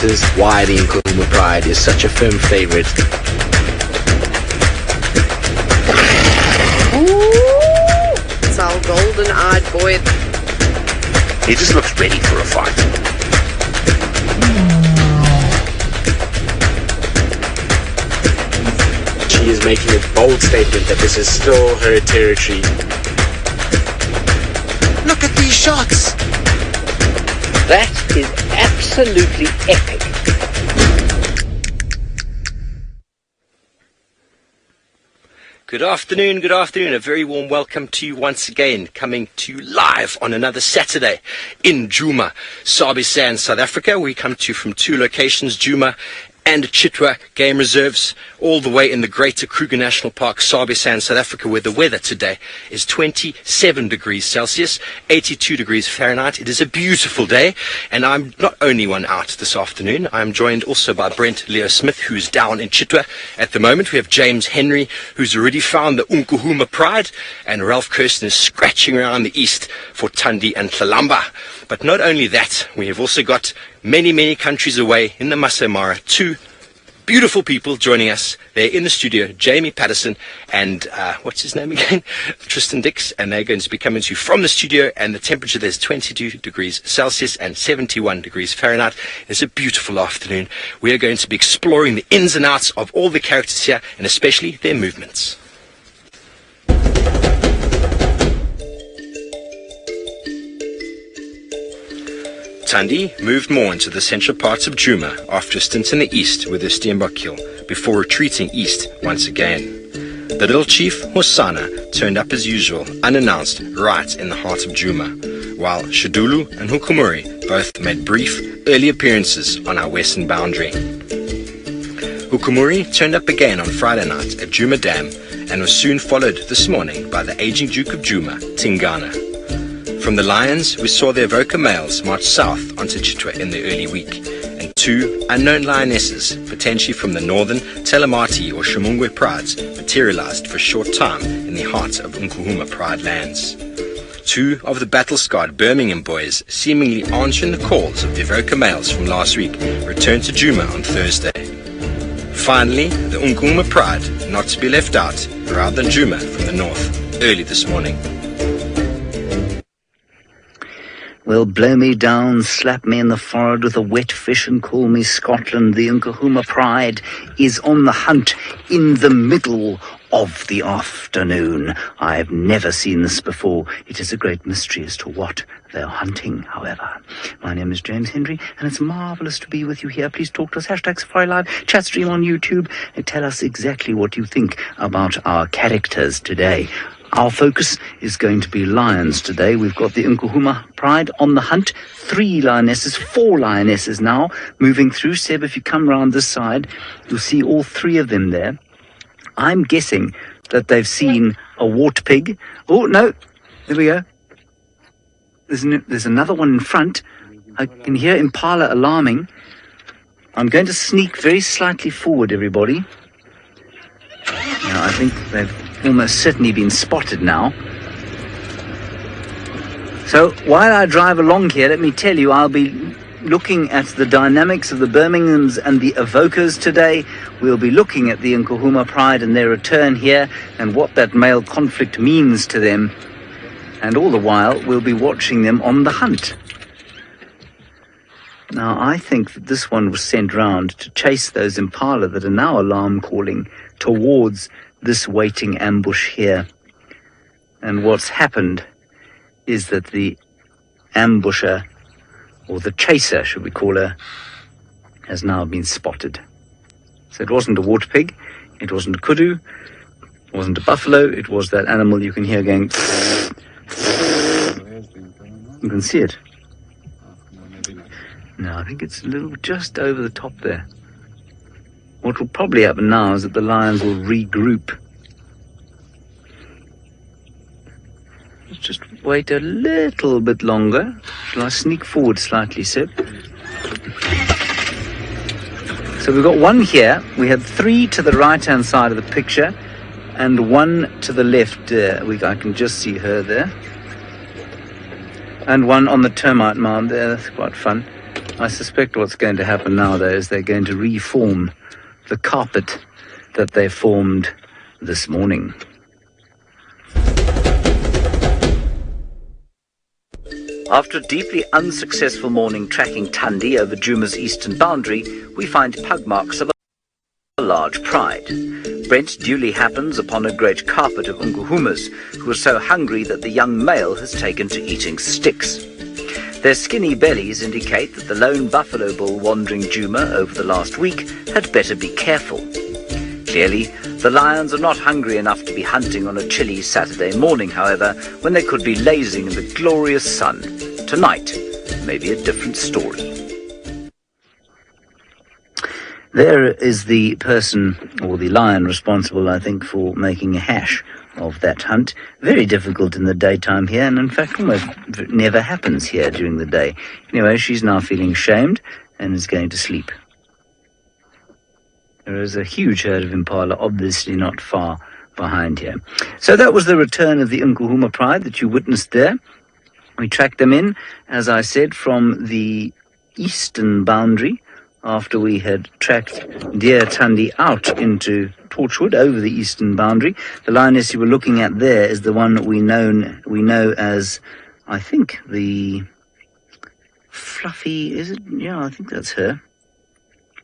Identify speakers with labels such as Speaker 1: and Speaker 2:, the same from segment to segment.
Speaker 1: reasons why the Nkuhuma Pride is such a firm favorite.
Speaker 2: It's our golden-eyed boy.
Speaker 3: He just looks ready for a fight.
Speaker 1: She is making a bold statement that this is still her territory.
Speaker 3: Look at these shots!
Speaker 4: That is absolutely epic.
Speaker 5: Good afternoon, a very warm welcome to you once again, coming to you live on another Saturday in Djuma, Sabi Sands, South Africa. We come to you from two locations, Djuma and Chitwa game reserves, all the way in the greater Kruger National Park, Sabi Sands, South Africa, where the weather today is 27 degrees Celsius, 82 degrees Fahrenheit. It is a beautiful day, and I'm not only one out this afternoon. I'm joined also by Brent Leo Smith, who's down in Chitwa at the moment. We have James Henry, who's already found the Nkuhuma Pride, and Ralph Kirsten is scratching around the east for Thandi and Tlalamba. But not only that, we have also got many countries away in the Masai Mara, two beautiful people joining us. They're in the studio, Jamie Patterson and what's his name again? Tristan Dix, and they're going to be coming to you from the studio, and the temperature there's 22 degrees Celsius and 71 degrees Fahrenheit. It's a beautiful afternoon. We are going to be exploring the ins and outs of all the characters here, and especially their movements. Thandi moved more into the central parts of Djuma after a stint in the east with the Steenbok Hill before retreating east once again. The little chief, Hosana, turned up as usual, unannounced, right in the heart of Djuma, while Shadulu and Hukumuri both made brief, early appearances on our western boundary. Hukumuri turned up again on Friday night at Djuma Dam and was soon followed this morning by the aging Duke of Djuma, Tingana. From the Lions, we saw the Avoca males march south onto Chitwa in the early week, and two unknown lionesses, potentially from the northern Telemati or Shumungwe prides, materialized for a short time in the heart of Nkuhuma Pride lands. Two of the battle-scarred Birmingham boys, seemingly answering the calls of the Avoca males from last week, returned to Djuma on Thursday. Finally, the Nkuhuma Pride, not to be left out, arrived in Djuma from the north early this morning.
Speaker 4: Well, blow me down, slap me in the forehead with a wet fish and call me Scotland. The Nkuhuma Pride is on the hunt in the middle of the afternoon. I've never seen this before. It is a great mystery as to what they're hunting, however. My name is James Henry, and it's marvellous to be with you here. Please talk to us, #Safari Live, chat stream on YouTube, and tell us exactly what you think about our characters today. Our focus is going to be lions today. We've got the Nkuhuma Pride on the hunt. 4 lionesses now moving through. Seb, if you come round this side, you'll see all 3 of them there. I'm guessing that they've seen a wart pig. Oh, no. There we go. There's another one in front. I can hear impala alarming. I'm going to sneak very slightly forward, everybody. Now, I think they've almost certainly been spotted now. So while I drive along here, let me tell you, I'll be looking at the dynamics of the Birminghams and the Avocas today. We'll be looking at the Nkuhuma Pride and their return here and what that male conflict means to them. And all the while, we'll be watching them on the hunt. Now, I think that this one was sent round to chase those impala that are now alarm calling towards this waiting ambush here. And what's happened is that the ambusher, or the chaser, should we call her, has now been spotted. So it wasn't a water pig, it wasn't a kudu, it wasn't a buffalo, it was that animal you can hear going. You can see it. No, I think it's a little just over the top there. What will probably happen now is that the lions will regroup. Let's just wait a little bit longer. Shall I sneak forward slightly, Seb? So we've got one here. We had 3 to the right-hand side of the picture and 1 to the left. I can just see her there. And 1 on the termite mound there. That's quite fun. I suspect what's going to happen now, though, is they're going to reform the carpet that they formed this morning. After a deeply unsuccessful morning tracking Thandi over Djuma's eastern boundary, we find pug marks of a large pride. Brent duly happens upon a great carpet of Nkuhumas, who are so hungry that the young male has taken to eating sticks. Their skinny bellies indicate that the lone buffalo bull wandering Djuma over the last week had better be careful. Clearly, the lions are not hungry enough to be hunting on a chilly Saturday morning, however, when they could be lazing in the glorious sun. Tonight, maybe a different story. There is the person, or the lion, responsible, I think, for making a hash of that hunt. Very difficult in the daytime here, and in fact almost never happens here during the day. Anyway, she's now feeling ashamed and is going to sleep. There is a huge herd of impala, obviously not far behind here. So that was the return of the Nkuhuma pride that you witnessed there. We tracked them in, as I said, from the eastern boundary, after we had tracked deer Thandi out into Torchwood over the eastern boundary. The lioness you were looking at there is the one that we know as, I think, the fluffy, is it? Yeah, I think that's her.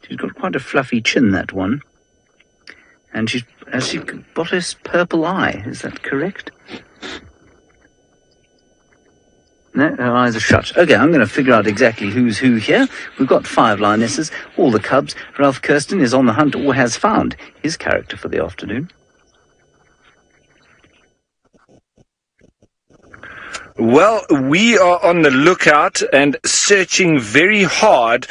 Speaker 4: She's got quite a fluffy chin, that one. And she's got a purple eye, is that correct? No, her eyes are shut. Okay, I'm going to figure out exactly who's who here. We've got 5 lionesses, all the cubs. Ralph Kirsten is on the hunt or has found his character for the afternoon.
Speaker 6: Well, we are on the lookout and searching very hard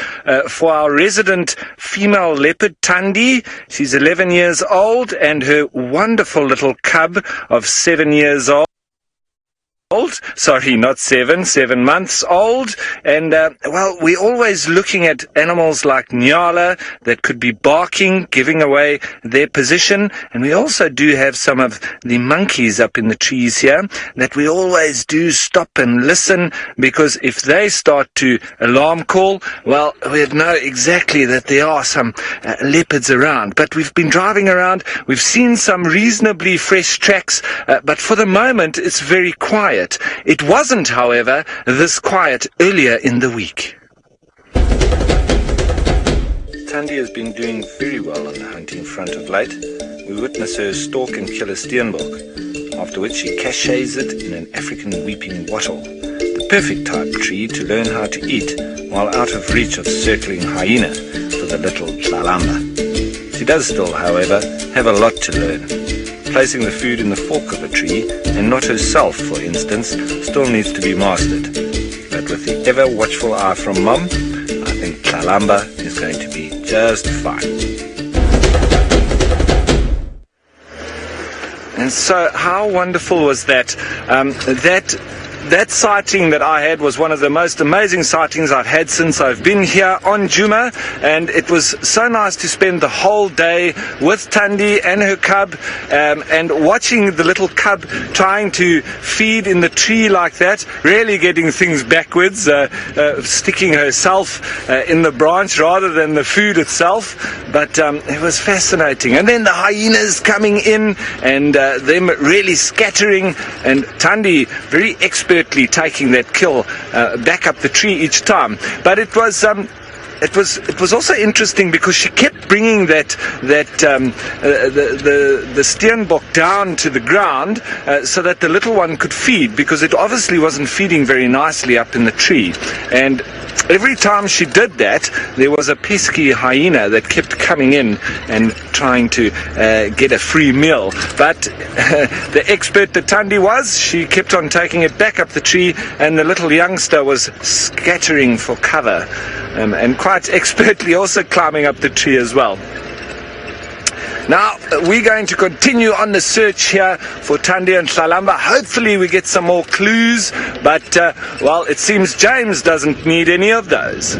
Speaker 6: for our resident female leopard, Thandi. She's 11 years old, and her wonderful little cub of 7 years old. Sorry, not 7 months old. And, well, we're always looking at animals like Nyala that could be barking, giving away their position. And we also do have some of the monkeys up in the trees here that we always do stop and listen, because if they start to alarm call, well, we know exactly that there are some leopards around. But we've been driving around, we've seen some reasonably fresh tracks, but for the moment it's very quiet. It wasn't, however, this quiet earlier in the week. Thandi has been doing very well on the hunting front of late. We witness her stalk and kill a steenbok, after which she caches it in an African weeping wattle, the perfect type tree to learn how to eat while out of reach of circling hyena for the little tlalamba. She does still, however, have a lot to learn. Placing the food in the fork of a tree, and not herself, for instance, still needs to be mastered. But with the ever-watchful eye from Mum, I think tlalamba is going to be just fine. And so, how wonderful was that? That sighting that I had was one of the most amazing sightings I've had since I've been here on Djuma, and it was so nice to spend the whole day with Thandi and her cub, and watching the little cub trying to feed in the tree like that, really getting things backwards, sticking herself in the branch rather than the food itself. But it was fascinating. And then the hyenas coming in and them really scattering, and Thandi very expertly taking that kill back up the tree each time. But it was also interesting because she kept bringing the steenbok down to the ground so that the little one could feed, because it obviously wasn't feeding very nicely up in the tree. And every time she did that, there was a pesky hyena that kept coming in and trying to get a free meal. But the expert that Thandi was, she kept on taking it back up the tree, and the little youngster was scattering for cover, and quite expertly also climbing up the tree as well. Now, we're going to continue on the search here for Thandi and tlalamba. Hopefully we get some more clues, but, well, it seems James doesn't need any of those.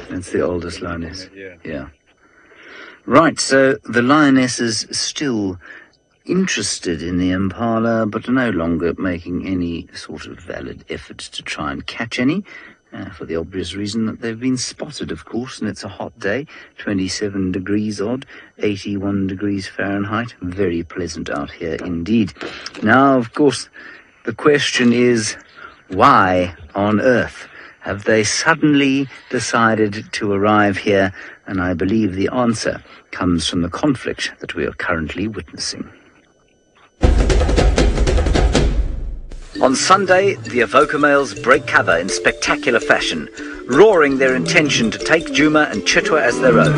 Speaker 4: That's the oldest lioness. Yeah. Right, so the lioness is still interested in the impala, but no longer making any sort of valid efforts to try and catch any. For the obvious reason that they've been spotted, of course, and it's a hot day, 27 degrees odd, 81 degrees Fahrenheit, very pleasant out here indeed. Now, of course, the question is, why on earth have they suddenly decided to arrive here? And I believe the answer comes from the conflict that we are currently witnessing. On Sunday, the Avoca males break cover in spectacular fashion, roaring their intention to take Djuma and Chitwa as their own.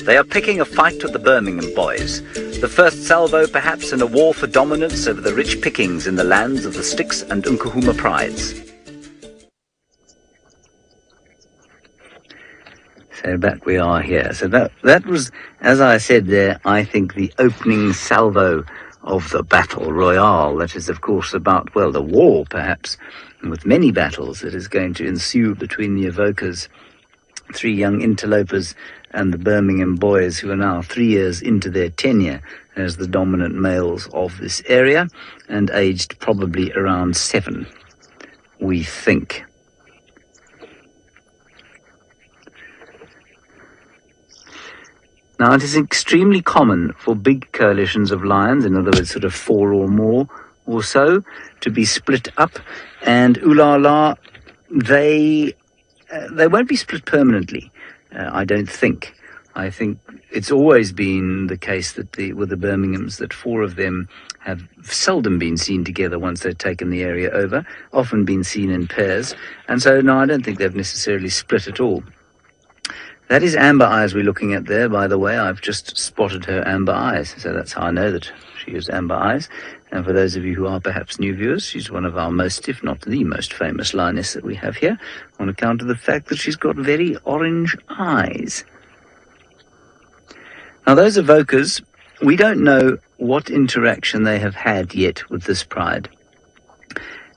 Speaker 4: They are picking a fight with the Birmingham boys, the first salvo perhaps in a war for dominance over the rich pickings in the lands of the Styx and Nkuhuma prides. So back we are here. So that was, as I said there, I think the opening salvo of the battle royale. That is, of course, about, well, the war perhaps, with many battles that is going to ensue between the Avocas, 3 young interlopers, and the Birmingham boys, who are now 3 years into their tenure as the dominant males of this area, and aged probably around 7, we think. Now, it is extremely common for big coalitions of lions, in other words, sort of 4 or more or so, to be split up, and ooh-la-la, they won't be split permanently. I don't think. I think it's always been the case that with the Birminghams that 4 of them have seldom been seen together once they've taken the area over, often been seen in pairs. And so, no, I don't think they've necessarily split at all. That is Amber Eyes we're looking at there, by the way. I've just spotted her amber eyes, so that's how I know that she is Amber Eyes. And for those of you who are perhaps new viewers, she's one of our most, if not the most famous lioness that we have here, on account of the fact that she's got very orange eyes. Now, those Avocas, we don't know what interaction they have had yet with this pride.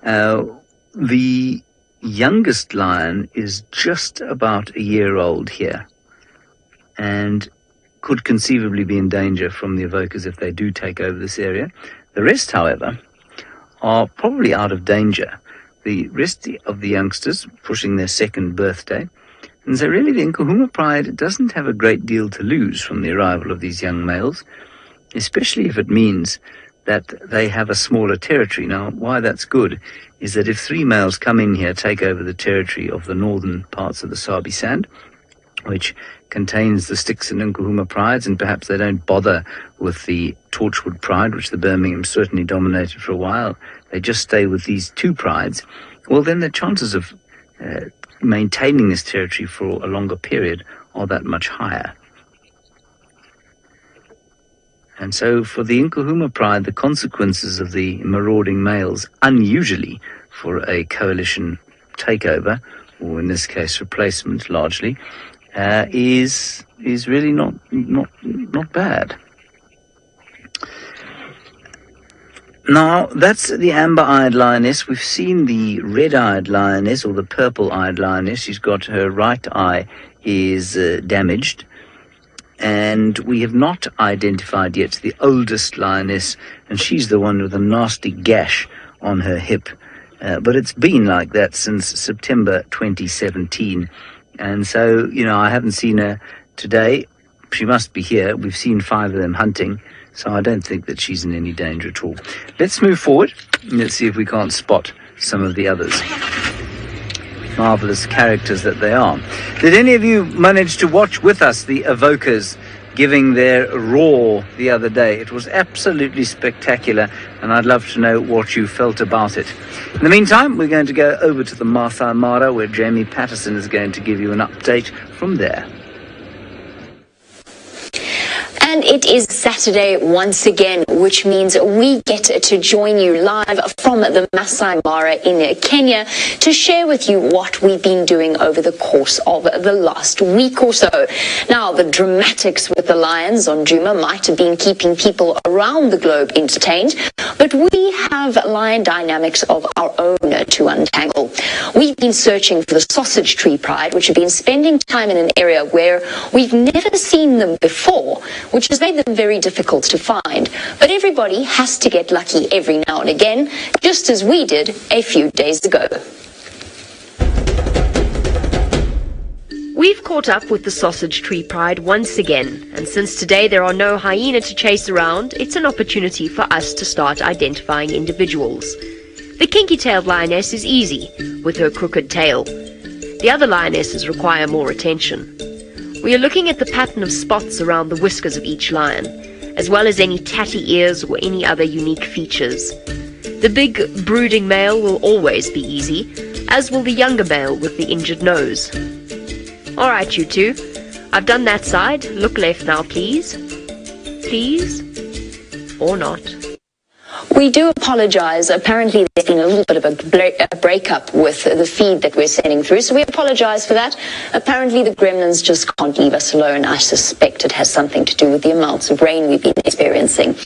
Speaker 4: The youngest lion is just about a year old here, and could conceivably be in danger from the Avocas if they do take over this area. The rest, however, are probably out of danger. The rest of the youngsters pushing their 2nd birthday. And so really the Nkuhuma pride doesn't have a great deal to lose from the arrival of these young males, especially if it means that they have a smaller territory. Now, why that's good is that if 3 males come in here, take over the territory of the northern parts of the Sabi sand, which contains the Styx and Nkuhuma prides, and perhaps they don't bother with the Torchwood pride, which the Birmingham certainly dominated for a while. They just stay with these 2 prides. Well, then the chances of maintaining this territory for a longer period are that much higher. And so for the Nkuhuma pride, the consequences of the marauding males, unusually for a coalition takeover, or in this case replacement largely, is really not bad. Now, that's the amber-eyed lioness. We've seen the red-eyed lioness, or the purple-eyed lioness. She's got her right eye is damaged. And we have not identified yet the oldest lioness, and she's the one with a nasty gash on her hip. But it's been like that since September 2017. And so, I haven't seen her today. She must be here. We've seen 5 of them hunting, so I don't think that she's in any danger at all. Let's move forward, and let's see if we can't spot some of the others. Marvelous characters that they are. Did any of you manage to watch with us the Avocas giving their roar the other day? It was absolutely spectacular, and I'd love to know what you felt about it. In the meantime, we're going to go over to the Masai Mara, where Jamie Patterson is going to give you an update from there.
Speaker 7: And it is Saturday once again, which means we get to join you live from the Masai Mara in Kenya to share with you what we've been doing over the course of the last week or so. Now, the dramatics with the lions on Djuma might have been keeping people around the globe entertained, But we have lion dynamics of our own to untangle. We've been searching for the sausage tree pride, which have been spending time in an area where we've never seen them before, which has made them very difficult to find. But everybody has to get lucky every now and again, just as we did a few days ago.
Speaker 8: We've caught up with the sausage tree pride once again, and since today there are no hyena to chase around, it's an opportunity for us to start identifying individuals. The kinky-tailed lioness is easy, with her crooked tail. The other lionesses require more attention. We are looking at the pattern of spots around the whiskers of each lion, as well as any tatty ears or any other unique features. The big, brooding male will always be easy, as will the younger male with the injured nose. Alright, you two. I've done that side. Look left now, please. Please. Or not.
Speaker 7: We do apologize. Apparently there's been a little bit of a breakup with the feed that we're sending through, so we apologize for that. Apparently the gremlins just can't leave us alone. I suspect it has something to do with the amounts of rain we've been experiencing.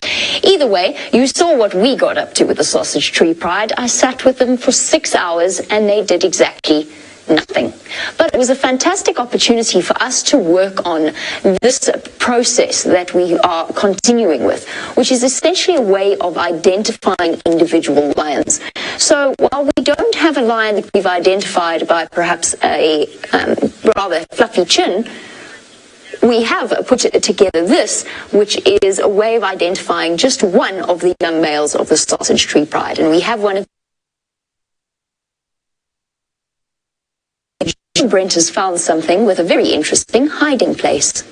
Speaker 7: Either way, you saw what we got up to with the sausage tree pride. I sat with them for 6 hours and they did exactly nothing. But it was a fantastic opportunity for us to work on this process that we are continuing with, which is essentially a way of identifying individual lions. So while we don't have a lion that we've identified by perhaps a rather fluffy chin, we have put together this, which is a way of identifying just one of the young males of the sausage tree pride. And we have one of Brent has found something with a very interesting hiding place.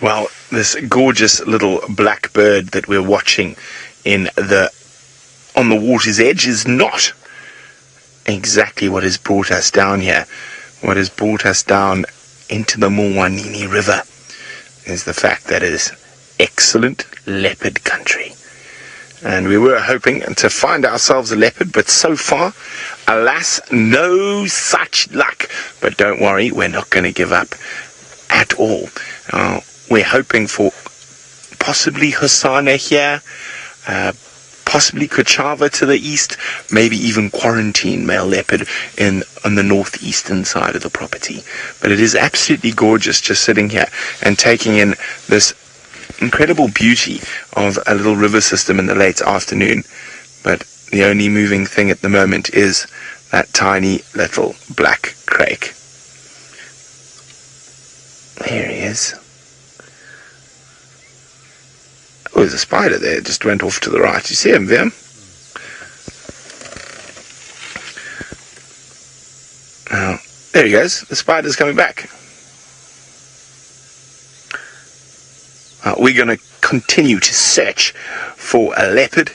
Speaker 3: Well, this gorgeous little black bird that we're watching on the water's edge is not exactly what has brought us down here. What has brought us down into the Mulwanini River is the fact that it is excellent leopard country. And we were hoping to find ourselves a leopard, but so far, alas, no such luck. But don't worry, we're not going to give up at all. We're hoping for possibly Hosana here, possibly Kruger to the east, maybe even quarantine male leopard on the northeastern side of the property. But it is absolutely gorgeous just sitting here and taking in this incredible beauty of a little river system in the late afternoon. But the only moving thing at the moment is that tiny little black crake. There he is. Oh, there's a spider there. It just went off to the right. You see him, Vim? Now, there he goes. The spider's coming back. We're going to continue to search for a leopard.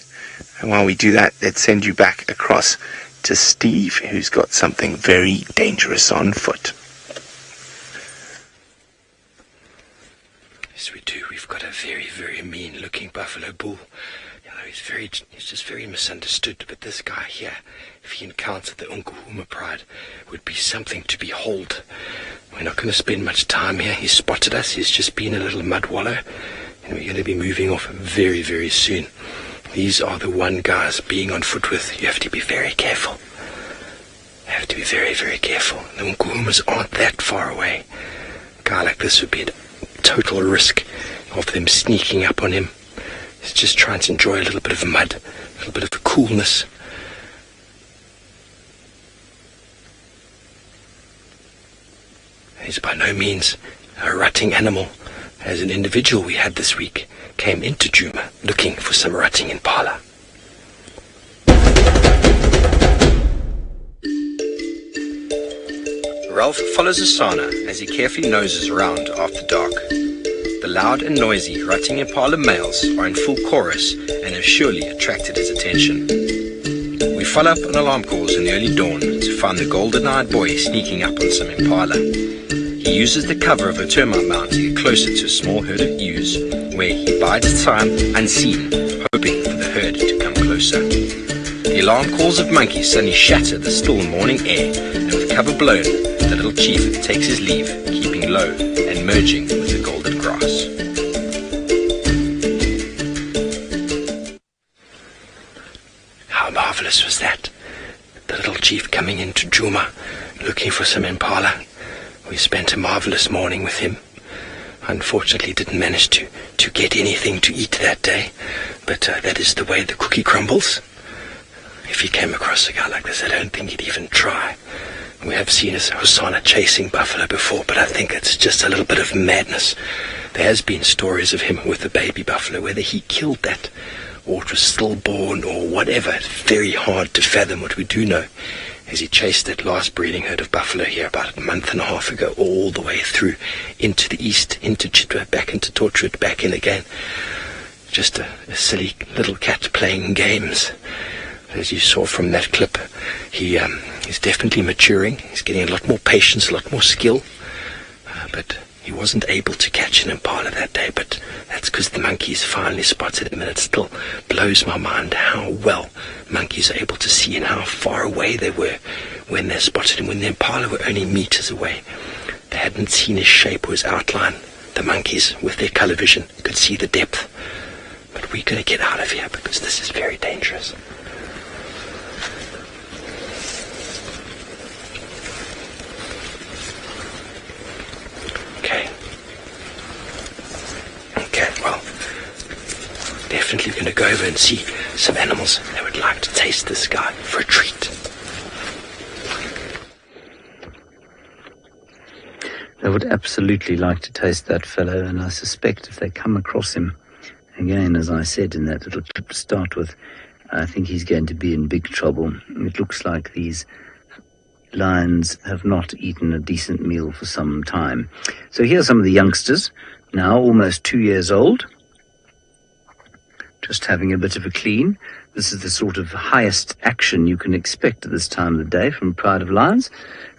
Speaker 3: And while we do that, let's send you back across to Steve, who's got something very dangerous on foot.
Speaker 5: Yes, we do. We've got a very, very mean-looking buffalo bull. You know, he's just very misunderstood. But this guy here, if he encountered the Nkuhuma pride, would be something to behold. We're not going to spend much time here. He's spotted us. He's just been a little mud wallow. And we're going to be moving off very, very soon. These are the one guys being on foot with. You have to be very careful. You have to be very, very careful. The Nkuhumas aren't that far away. A guy like this would be at total risk of them sneaking up on him. He's just trying to enjoy a little bit of mud, a little bit of coolness. He's by no means a rutting animal. As an individual we had this week came into Djuma looking for some rutting impala. Ralph follows Hosana as he carefully noses around after dark. The loud and noisy rutting impala males are in full chorus and have surely attracted his attention. We follow up on alarm calls in the early dawn to find the golden-eyed boy sneaking up on some impala. He uses the cover of a termite mound to get closer to a small herd of ewes, where he bides time unseen, hoping for the herd to come closer. The alarm calls of monkeys suddenly shatter the still morning air, and with cover blown, the little chief takes his leave, keeping low and merging with the golden grass. marvelous was that? The little chief coming into Djuma, looking for some impala. We spent a marvelous morning with him. Unfortunately, didn't manage to get anything to eat that day, but that is the way the cookie crumbles. If he came across a guy like this, I don't think he'd even try. We have seen Hosana chasing buffalo before, but I think it's just a little bit of madness. There has been stories of him with the baby buffalo, whether he killed that or it was stillborn or whatever. It's very hard to fathom. What we do know is he chased that last breeding herd of buffalo here about a month and a half ago, all the way through into the east, into Chitwa, back into Torchwood, back in again. Just a silly little cat playing games. As you saw from that clip, he's definitely maturing. He's getting a lot more patience, a lot more skill. But he wasn't able to catch an impala that day, but that's because the monkeys finally spotted him, and it still blows my mind how well monkeys are able to see and how far away they were when they spotted him, when the impala were only meters away. They hadn't seen his shape or his outline. The monkeys, with their color vision, could see the depth. But we're going to get out of here because this is very dangerous. Okay, well, definitely going to go over and see some animals that would like to taste this guy for a treat.
Speaker 4: They would absolutely like to taste that fellow, and I suspect if they come across him, again, as I said in that little clip to start with, I think he's going to be in big trouble. It looks like these lions have not eaten a decent meal for some time. So here are some of the youngsters, now almost 2 years old, just having a bit of a clean. This is the sort of highest action you can expect at this time of the day from Pride of Lions,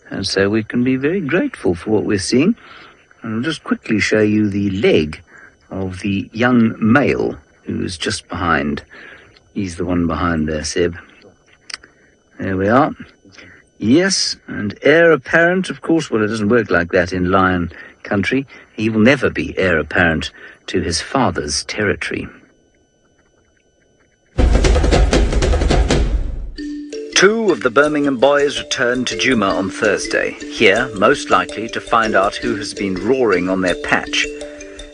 Speaker 4: and so we can be very grateful for what we're seeing. And I'll just quickly show you the leg of the young male who's just behind. He's the one behind there, Seb. There we are. Yes, and heir apparent, of course. Well, it doesn't work like that in lion country. He will never be heir apparent to his father's territory. Two of the Birmingham boys returned to Djuma on Thursday, here most likely to find out who has been roaring on their patch.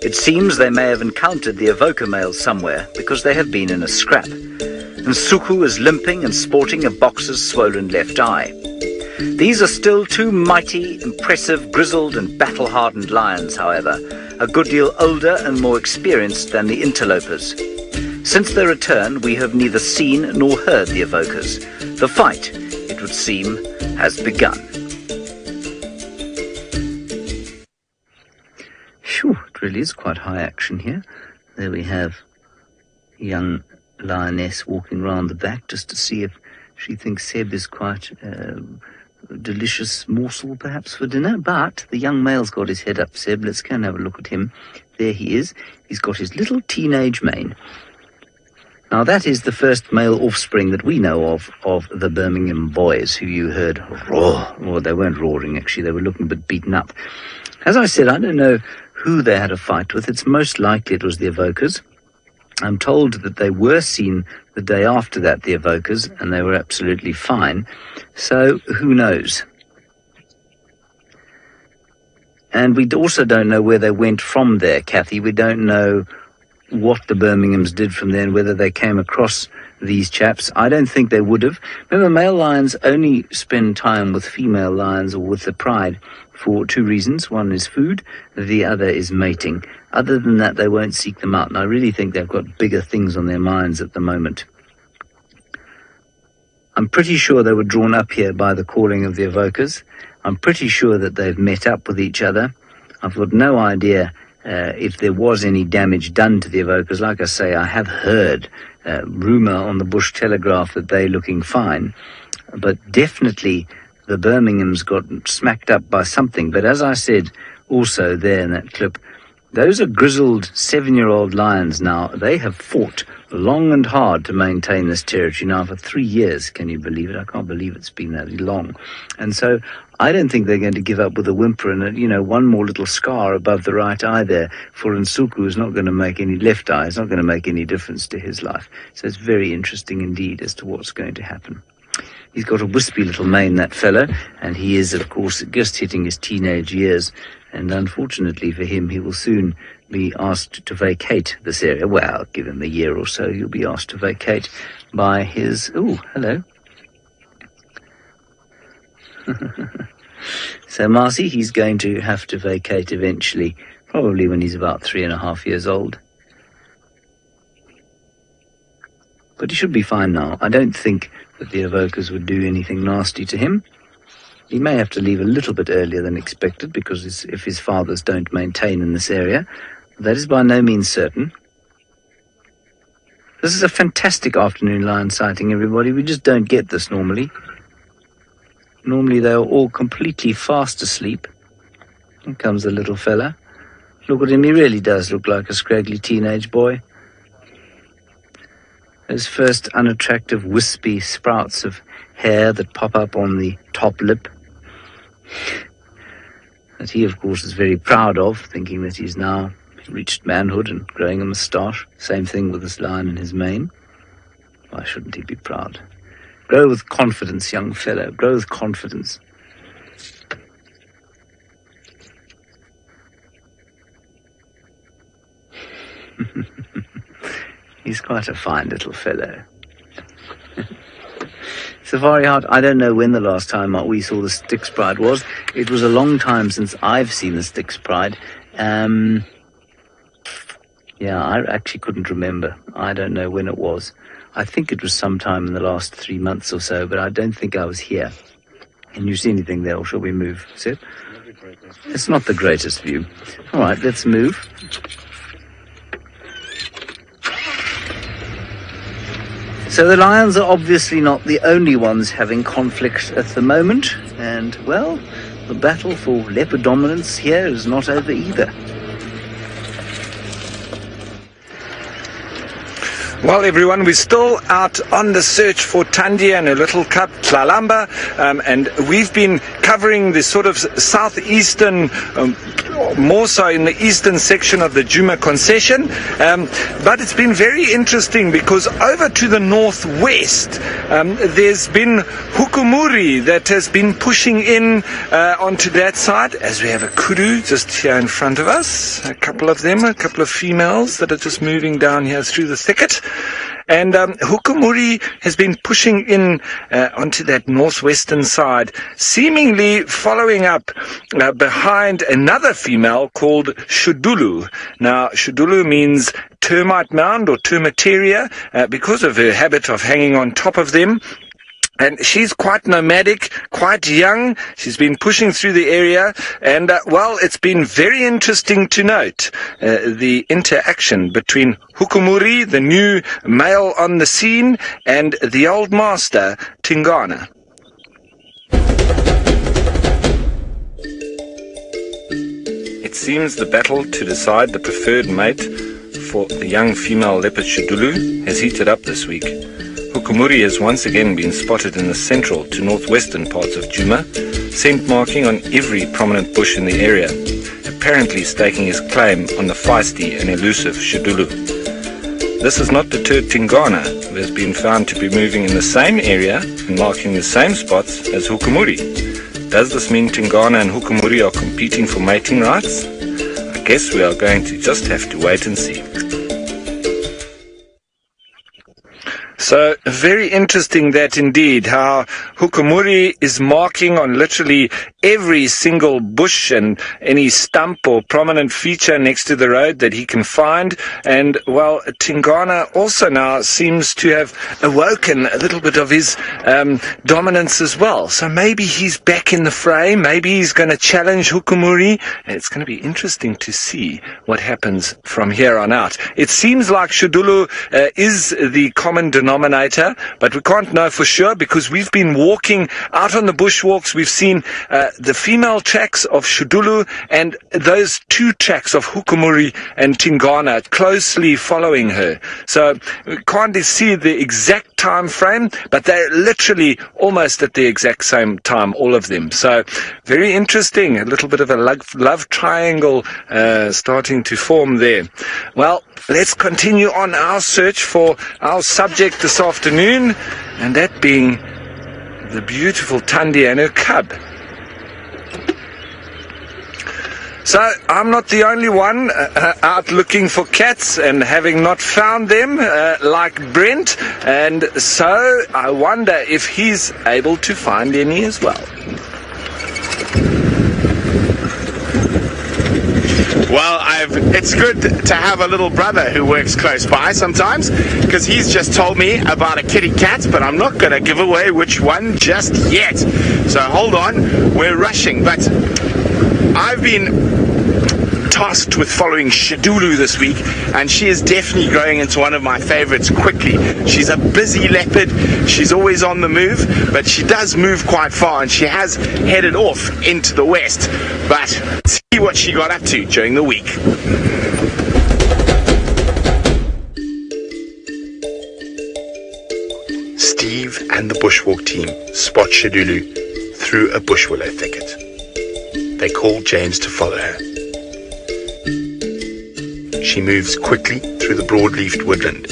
Speaker 4: It seems they may have encountered the evoker male somewhere because they have been in a scrap. Nkuhuma is limping and sporting a boxer's swollen left eye. These are still two mighty, impressive, grizzled and battle-hardened lions, however, a good deal older and more experienced than the interlopers. Since their return, we have neither seen nor heard the evokers. The fight, it would seem, has begun. Phew, it really is quite high action here. There we have a young lioness walking round the back just to see if she thinks Seb is quite a delicious morsel perhaps for dinner. But the young male's got his head up, Seb. Let's go and have a look at him. There he is. He's got his little teenage mane. Now that is the first male offspring that we know of the Birmingham boys who you heard roar. Well, they weren't roaring actually, they were looking a bit beaten up. As I said, I don't know who they had a fight with. It's most likely it was the evokers. I'm told that they were seen the day after that, the evokers, and they were absolutely fine. So who knows? And we also don't know where they went from there, Kathy. We don't know what the Birminghams did from there and whether they came across these chaps. I don't think they would have. Remember, male lions only spend time with female lions or with the pride for two reasons. One is food, the other is mating. Other than that, they won't seek them out, and I really think they've got bigger things on their minds at the moment. I'm pretty sure they were drawn up here by the calling of the evokers. I'm pretty sure that they've met up with each other. I've got no idea if there was any damage done to the evokers. Like I say, I have heard rumour on the Bush Telegraph that they're looking fine, but definitely the Birminghams got smacked up by something. But as I said also there in that clip, those are grizzled 7-year-old lions now. They have fought long and hard to maintain this territory now for 3 years. Can you believe it? I can't believe it's been that long. And so I don't think they're going to give up with a whimper, and one more little scar above the right eye there for Nsuku is not going to make any left eye. It's not going to make any difference to his life. So it's very interesting indeed as to what's going to happen. He's got a wispy little mane, that fellow, and he is, of course, just hitting his teenage years. And unfortunately for him, he will soon be asked to vacate this area. Well, give him a year or so, he'll be asked to vacate by his... Oh, hello. So, Marcy, he's going to have to vacate eventually, probably when he's about 3.5 years old. But he should be fine now. I don't think that the evokers would do anything nasty to him. He may have to leave a little bit earlier than expected, because if his fathers don't maintain in this area. That is by no means certain. This is a fantastic afternoon lion sighting, everybody. We just don't get this normally. Normally they are all completely fast asleep. Here comes the little fella. Look at him, he really does look like a scraggly teenage boy. Those first unattractive wispy sprouts of hair that pop up on the top lip, that he, of course, is very proud of, thinking that he's now reached manhood and growing a moustache. Same thing with this lion in his mane. Why shouldn't he be proud? Grow with confidence, young fellow. Grow with confidence. He's quite a fine little fellow. Safari Hut, I don't know when the last time we saw the Styx Pride was. It was a long time since I've seen the Styx Pride. Yeah, I actually couldn't remember. I don't know when it was. I think it was sometime in the last 3 months or so, but I don't think I was here. Can you see anything there, or shall we move, Seth? It's not the greatest view. All right, let's move. So the lions are obviously not the only ones having conflicts at the moment, and, well, the battle for leopard dominance here is not over either.
Speaker 6: Well, everyone, we're still out on the search for Thandi and her little cub, Tlalamba, and we've been covering the sort of southeastern, more so in the eastern section of the Djuma concession, but it's been very interesting because over to the northwest there's been Hukumuri that has been pushing in onto that side, as we have a kudu just here in front of us, a couple of them, a couple of females that are just moving down here through the thicket. And Hukumuri has been pushing in onto that northwestern side, seemingly following up behind another female called Shudulu. Now, Shudulu means termite mound or termitaria because of her habit of hanging on top of them. And she's quite nomadic, quite young. She's been pushing through the area. And, well, it's been very interesting to note the interaction between Hukumuri, the new male on the scene, and the old master, Tingana. It seems the battle to decide the preferred mate for the young female leopard Shudulu has heated up this week. Hukumuri has once again been spotted in the central to northwestern parts of Djuma, scent marking on every prominent bush in the area, apparently staking his claim on the feisty and elusive Shudulu. This has not deterred Tingana, who has been found to be moving in the same area and marking the same spots as Hukumuri. Does this mean Tingana and Hukumuri are competing for mating rights? I guess we are going to just have to wait and see. So, very interesting that indeed, how Hukumuri is marking on literally every single bush and any stump or prominent feature next to the road that he can find. And, well, Tingana also now seems to have awoken a little bit of his dominance as well. So maybe he's back in the fray, maybe he's going to challenge Hukumuri, and it's going to be interesting to see what happens from here on out. It seems like Shudulu is the common denominator, but we can't know for sure because we've been walking out on the bushwalks. We've seen the female tracks of Shudulu and those two tracks of Hukumuri and Tingana closely following her. So we can't see the exact time frame, but they're literally almost at the exact same time, all of them. So very interesting, a little bit of a love triangle starting to form there. Well, let's continue on our search for our subject this afternoon, and that being the beautiful Thandi and her cub. So I'm not the only one out looking for cats and having not found them like Brent, and so I wonder if he's able to find any as well.
Speaker 3: Well, it's good to have a little brother who works close by sometimes, because he's just told me about a kitty cat, but I'm not going to give away which one just yet. So hold on, we're rushing, but I've been tasked with following Shudulu this week, and she is definitely growing into one of my favorites quickly. She's a busy leopard, she's always on the move, but she does move quite far, and she has headed off into the west. But see what she got up to during the week. Steve and the bushwalk team spot Shudulu through a bush willow thicket. They call James to follow her. She moves quickly through the broad-leafed woodland.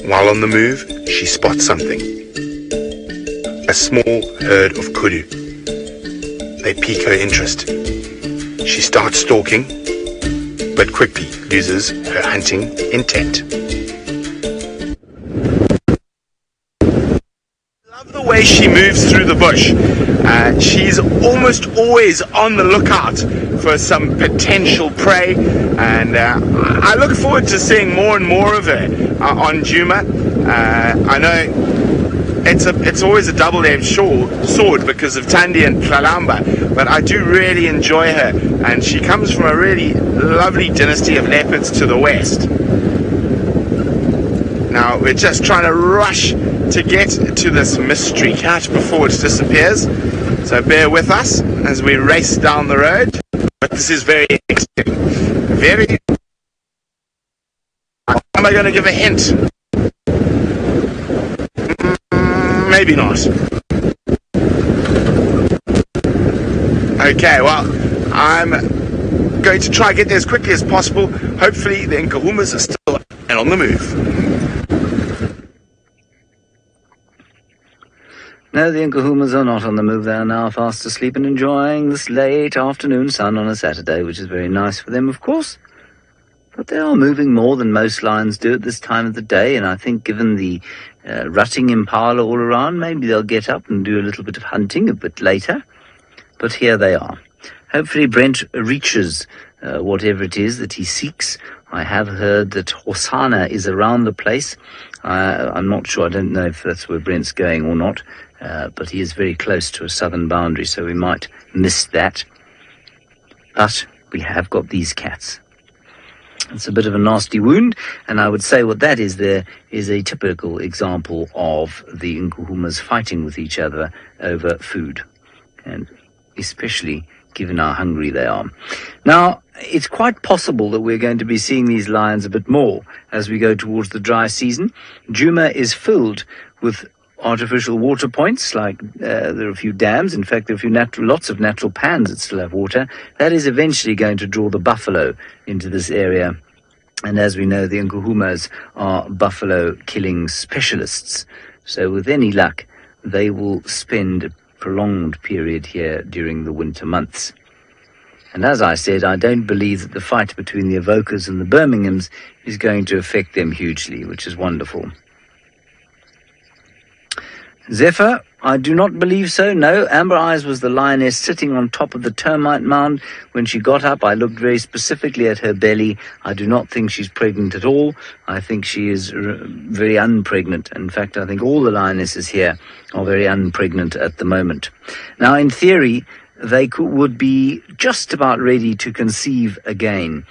Speaker 3: While on the move, she spots something. A small herd of kudu. They pique her interest. She starts stalking, but quickly loses her hunting intent. I love the way she moves through the bush. She's almost always on the lookout for some potential prey, and I look forward to seeing more and more of her on Djuma. I know it's always a double-edged sword because of Thandi and Tlalamba, but I do really enjoy her, and she comes from a really lovely dynasty of leopards to the west. Now we're just trying to rush to get to this mystery cat before it disappears, so bear with us as we race down the road. But this is very exciting. Am I going to give a hint? Maybe not. Okay, well, I'm going to try and get there as quickly as possible. Hopefully the Nkuhumas are still and on the move.
Speaker 4: No, the Nkuhumas are not on the move. They are now fast asleep and enjoying this late afternoon sun on a Saturday, which is very nice for them, of course. But they are moving more than most lions do at this time of the day, and I think given the rutting impala all around, maybe they'll get up and do a little bit of hunting a bit later. But here they are. Hopefully Brent reaches whatever it is that he seeks. I have heard that Hosana is around the place. I'm not sure. I don't know if that's where Brent's going or not. But he is very close to a southern boundary, so we might miss that. But we have got these cats. It's a bit of a nasty wound, and I would say what that is there is a typical example of the Nkuhumas fighting with each other over food, and especially given how hungry they are. Now, it's quite possible that we're going to be seeing these lions a bit more as we go towards the dry season. Djuma is filled with artificial water points, like there are a few dams. In fact, there are lots of natural pans that still have water. That is eventually going to draw the buffalo into this area. And as we know, the Nkuhumas are buffalo killing specialists. So with any luck, they will spend a prolonged period here during the winter months. And as I said, I don't believe that the fight between the Avocas and the Birminghams is going to affect them hugely, which is wonderful. Zephyr, I do not believe so, no. Amber Eyes was the lioness sitting on top of the termite mound. When she got up, I looked very specifically at her belly. I do not think she's pregnant at all. I think she is very unpregnant. In fact, I think all the lionesses here are very unpregnant at the moment. Now, in theory, they would be just about ready to conceive again.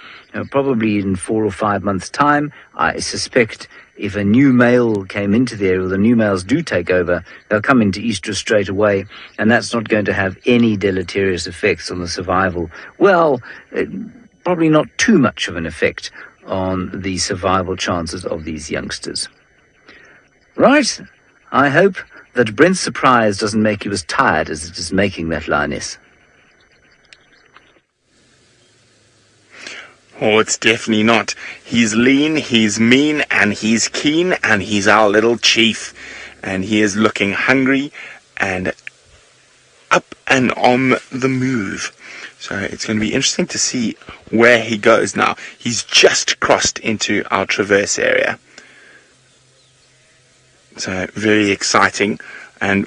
Speaker 4: Probably in 4 or 5 months' time. I suspect if a new male came into the area, or the new males do take over, they'll come into estrus straight away, and that's not going to have any deleterious effects on the survival. Well, probably not too much of an effect on the survival chances of these youngsters. Right, I hope that Brent's surprise doesn't make you as tired as it is making that lioness.
Speaker 3: Oh, it's definitely not. He's lean, he's mean, and he's keen, and he's our little chief. And he is looking hungry and up and on the move. So it's going to be interesting to see where he goes now. He's just crossed into our traverse area. So very exciting. And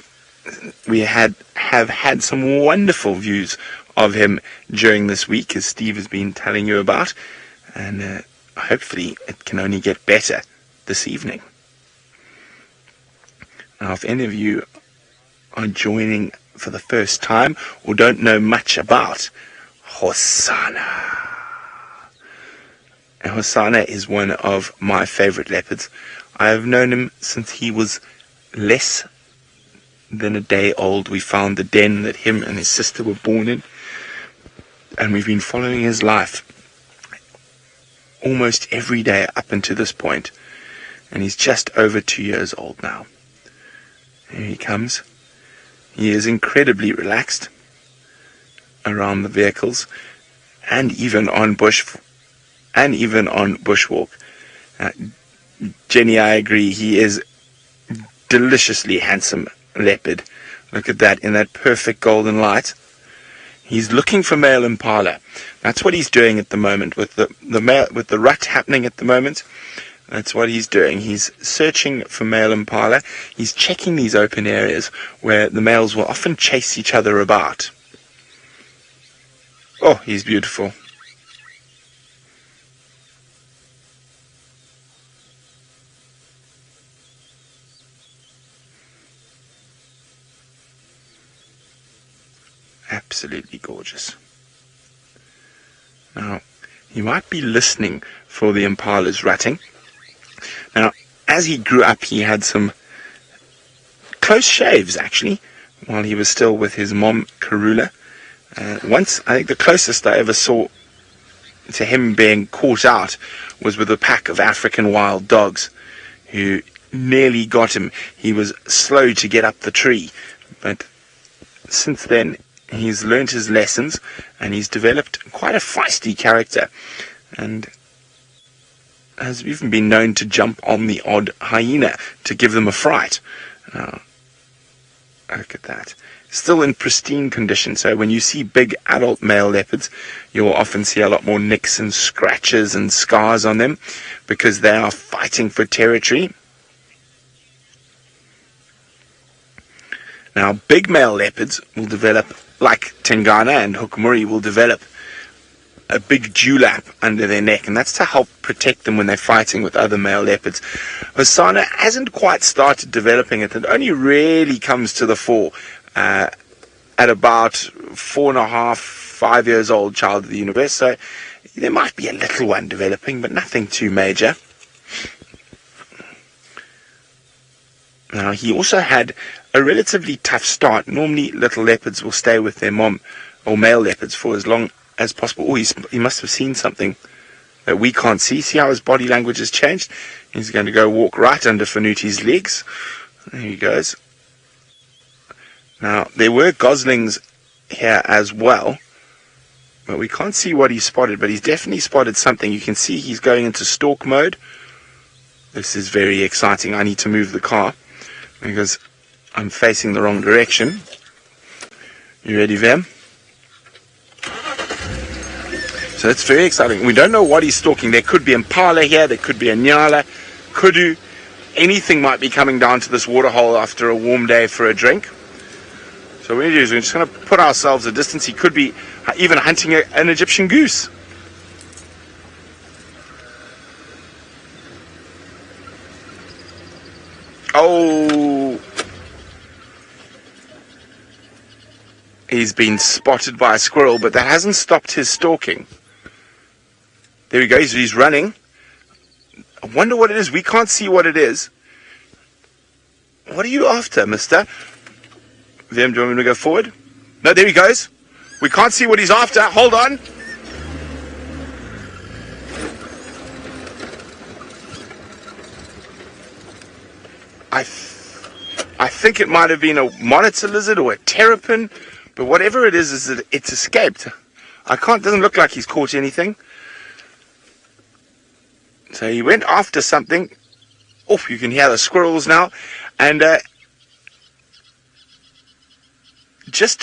Speaker 3: we have had some wonderful views of him during this week, as Steve has been telling you about, and hopefully it can only get better this evening. Now, if any of you are joining for the first time or don't know much about Hosana, and Hosana is one of my favorite leopards. I have known him since he was less than a day old. We found the den that him and his sister were born in, and we've been following his life almost every day up until this point. And he's just over 2 years old now. Here he comes. He is incredibly relaxed around the vehicles, and even on bushwalk. Jenny, I agree, he is deliciously handsome leopard. Look at that, in that perfect golden light. He's looking for male impala. That's what he's doing at the moment with the rut happening at the moment. That's what he's doing. He's searching for male impala. He's checking these open areas where the males will often chase each other about. Oh, he's beautiful. Absolutely gorgeous. Now, you might be listening for the impalas rutting. Now, as he grew up, he had some close shaves, actually, while he was still with his mom, Karula. Once, I think the closest I ever saw to him being caught out was with a pack of African wild dogs who nearly got him. He was slow to get up the tree, but since then he's learnt his lessons and he's developed quite a feisty character, and has even been known to jump on the odd hyena to give them a fright. Look at that. Still in pristine condition, so when you see big adult male leopards, you'll often see a lot more nicks and scratches and scars on them because they are fighting for territory. Now, big male leopards will develop, like Tingana and Hukumuri, will develop a big dewlap under their neck, and that's to help protect them when they're fighting with other male leopards. Hosana hasn't quite started developing it. It only really comes to the fore at about 4.5, 5 years old, child of the universe. So there might be a little one developing, but nothing too major. Now, he also had a relatively tough start. Normally, little leopards will stay with their mom, or male leopards, for as long as possible. Oh, he must have seen something that we can't see. See how his body language has changed? He's going to go walk right under Fanuti's legs. There he goes. Now, there were goslings here as well, but we can't see what he spotted, but he's definitely spotted something. You can see he's going into stalk mode. This is very exciting. I need to move the car because I'm facing the wrong direction. You ready, Vam? So it's very exciting. We don't know what he's stalking. There could be impala here, there could be a nyala, kudu. Anything might be coming down to this waterhole after a warm day for a drink. So what we're going to do is we're just going to put ourselves a distance. He could be even hunting an Egyptian goose. Oh! He's been spotted by a squirrel, but that hasn't stopped his stalking. There he goes, he's running. wonder what it is. We can't see what it is. What are you after, mister? Vim, do you want me to go forward? No, there he goes. We can't see what he's after. Hold on. I think it might have been a monitor lizard or a terrapin, but whatever it is that it's escaped. Doesn't look like he's caught anything. So he went after something. Oh, you can hear the squirrels now. And I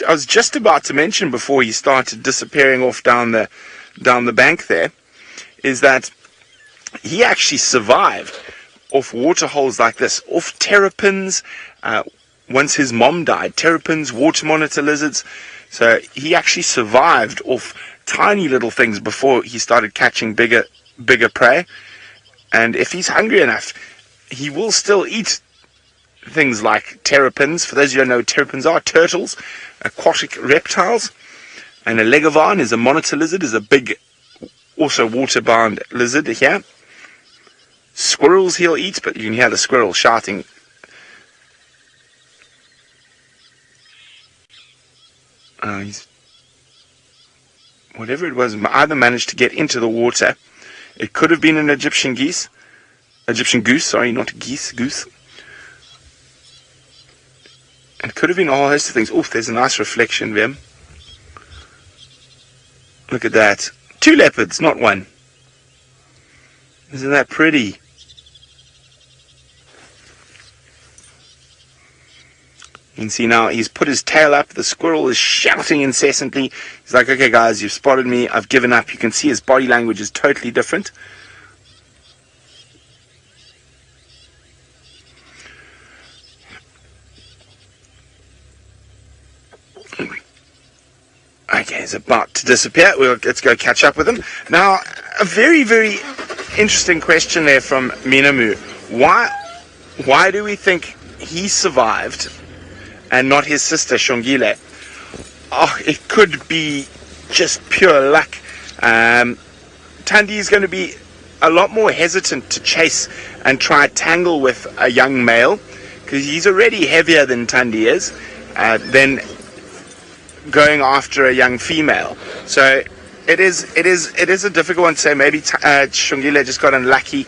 Speaker 3: was just about to mention before he started disappearing off down the bank there, is that he actually survived off water holes like this, off terrapins, once his mom died, terrapins, water monitor lizards. So he actually survived off tiny little things before he started catching bigger prey. And if he's hungry enough, he will still eat things like terrapins. For those of you who don't know what terrapins are, turtles, aquatic reptiles. And a leguan is a monitor lizard, is a big, also water-bound lizard here. Squirrels he'll eat, but you can hear the squirrel shouting. Whatever it was, either managed to get into the water. It could have been an Egyptian goose, not geese, goose. It could have been a whole host of things. Oh, there's a nice reflection, Vim. Look at that. 2 leopards, not 1. Isn't that pretty? You can see now he's put his tail up. The squirrel is shouting incessantly. He's like, okay guys, you've spotted me. I've given up. You can see his body language is totally different. Okay, he's about to disappear. Let's go catch up with him. Now, a very, very interesting question there from Minamu. Why do we think he survived and not his sister Shongile? Oh, it could be just pure luck. Thandi is going to be a lot more hesitant to chase and try to tangle with a young male, because he's already heavier than Thandi is, than going after a young female. So it is a difficult one to say. Maybe Shongile just got unlucky.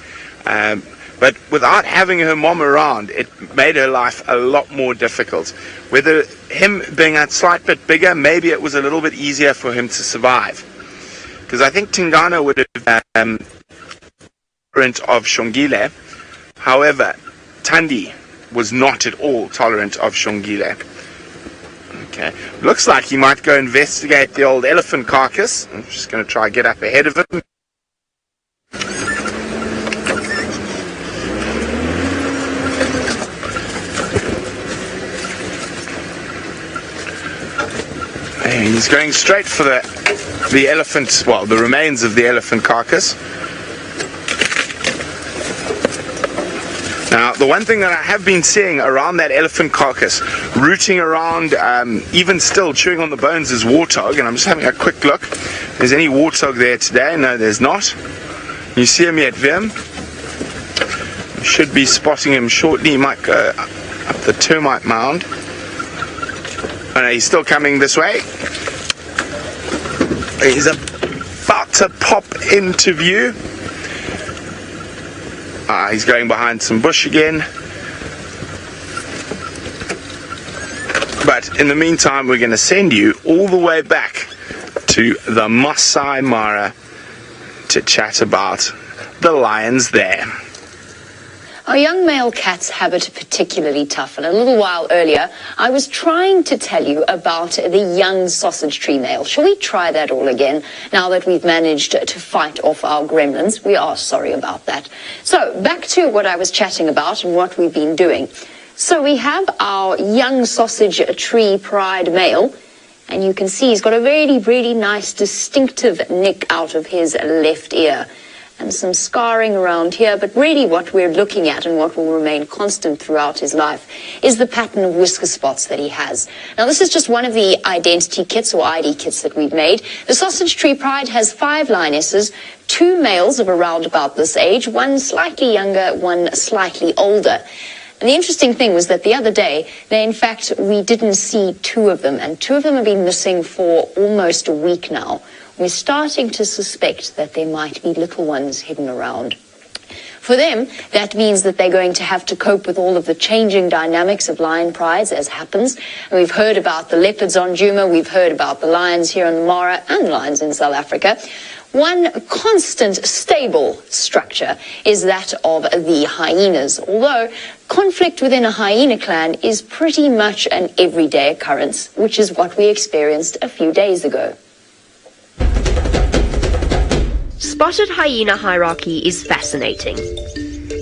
Speaker 3: But without having her mom around, it made her life a lot more difficult. Whether him being a slight bit bigger, maybe it was a little bit easier for him to survive. Because I think Tingana would have tolerant of Shongile. However, Thandi was not at all tolerant of Shongile. Okay, looks like he might go investigate the old elephant carcass. I'm just going to try and get up ahead of him. He's going straight for the elephant, well, the remains of the elephant carcass. Now, the one thing that I have been seeing around that elephant carcass, rooting around, even still chewing on the bones, is warthog. And I'm just having a quick look. There's any warthog there today? No, there's not. You see him yet, Vim? You should be spotting him shortly. He might go up the termite mound. Oh no, he's still coming this way. He's about to pop into view. He's going behind some bush again. But in the meantime, we're going to send you all the way back to the Masai Mara to chat about the lions there.
Speaker 7: Our young male cat's habit particularly tough, and a little while earlier I was trying to tell you about the young sausage tree male. Shall we try that all again now that we've managed to fight off our gremlins? We are sorry about that. So back to what I was chatting about and what we've been doing. So we have our young sausage tree pride male, and you can see he's got a really, really nice distinctive nick out of his left ear. and some scarring around here, but really what we're looking at and what will remain constant throughout his life is the pattern of whisker spots that he has. Now, this is just one of the identity kits or ID kits that we've made. The Sausage Tree Pride has 5 lionesses, 2 males of around about this age, one slightly younger, one slightly older. And the interesting thing was that the other day, we didn't see 2 of them, and 2 of them have been missing for almost a week now. We're starting to suspect that there might be little ones hidden around. For them, that means that they're going to have to cope with all of the changing dynamics of lion prides as happens. And we've heard about the leopards on Djuma, we've heard about the lions here on the Mara and lions in South Africa. One constant, stable structure is that of the hyenas, although conflict within a hyena clan is pretty much an everyday occurrence, which is what we experienced a few days ago.
Speaker 8: Spotted hyena hierarchy is fascinating.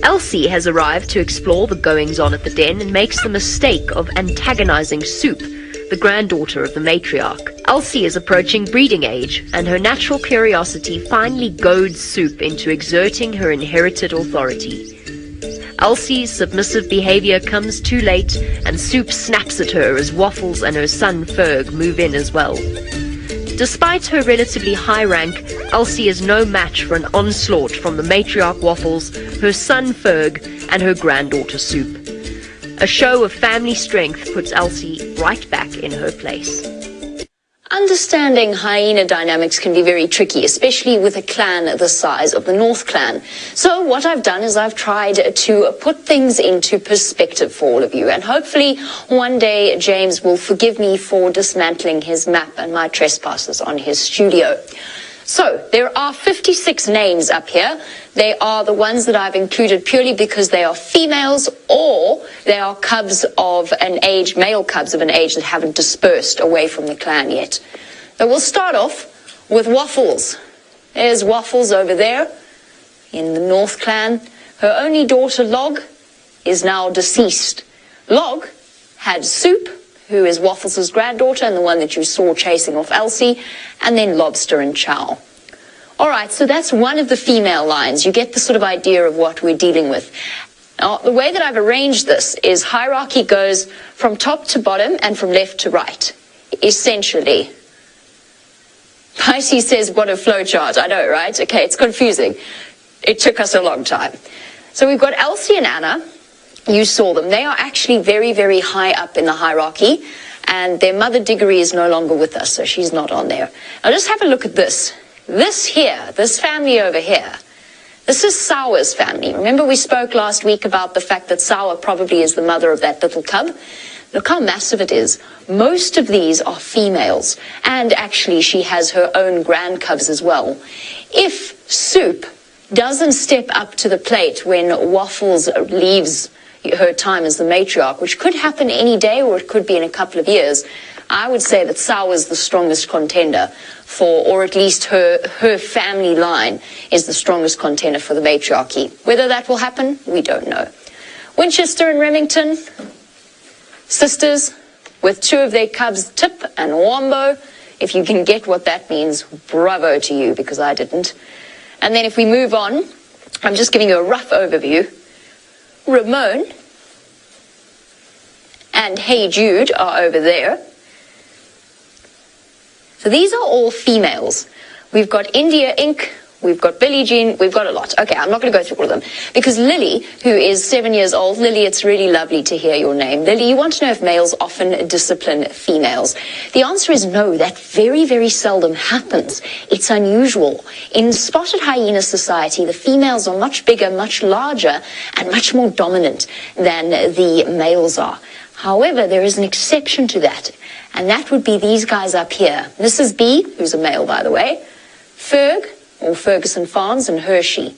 Speaker 8: Elsie has arrived to explore the goings-on at the den and makes the mistake of antagonizing Soup, the granddaughter of the matriarch. Elsie is approaching breeding age, and her natural curiosity finally goads Soup into exerting her inherited authority. Elsie's submissive behavior comes too late, and Soup snaps at her as Waffles and her son Ferg move in as well. Despite her relatively high rank, Elsie is no match for an onslaught from the matriarch Waffles, her son Ferg, and her granddaughter Soup. A show of family strength puts Elsie right back in her place.
Speaker 7: Understanding hyena dynamics can be very tricky, especially with a clan the size of the North Clan. So what I've done is I've tried to put things into perspective for all of you, and hopefully one day James will forgive me for dismantling his map and my trespasses on his studio. So, there are 56 names up here. They are the ones that I've included purely because they are females or they are cubs of an age, male cubs of an age that haven't dispersed away from the clan yet. So we'll start off with Waffles. There's Waffles over there in the North Clan. Her only daughter, Log, is now deceased. Log had Soup, who is Waffles' granddaughter and the one that you saw chasing off Elsie, and then Lobster and Chow. All right, so that's one of the female lines. You get the sort of idea of what we're dealing with. Now, the way that I've arranged this is hierarchy goes from top to bottom and from left to right, essentially. Pisces says, what a flowchart. I know, right? Okay, it's confusing. It took us a long time. So we've got Elsie and Anna. You saw them. They are actually very, very high up in the hierarchy, and their mother Diggory is no longer with us, so she's not on there. Now just have a look at this. This here, this family over here, this is Sour's family. Remember we spoke last week about the fact that Sour probably is the mother of that little cub? Look how massive it is. Most of these are females, and actually she has her own grand cubs as well. If Soup doesn't step up to the plate when Waffles leaves her time as the matriarch, which could happen any day or it could be in a couple of years, I would say that Sour is the strongest contender for, or at least her family line is the strongest contender for the matriarchy. Whether that will happen, we don't know. Winchester and Remington, sisters with 2 of their cubs, Tip and Wombo. If you can get what that means, bravo to you, because I didn't. And then if we move on, I'm just giving you a rough overview. Ramon and Hey Jude are over there. So these are all females. We've got India Inc., we've got Billie Jean, we've got a lot. Okay, I'm not going to go through all of them. Because Lily, who is 7 years old, Lily, it's really lovely to hear your name. Lily, you want to know if males often discipline females. The answer is no, that very, very seldom happens. It's unusual. In spotted hyena society, the females are much bigger, much larger, and much more dominant than the males are. However, there is an exception to that, and that would be these guys up here. This is B, who's a male, by the way, Ferg, or Ferguson Farms, and Hershey.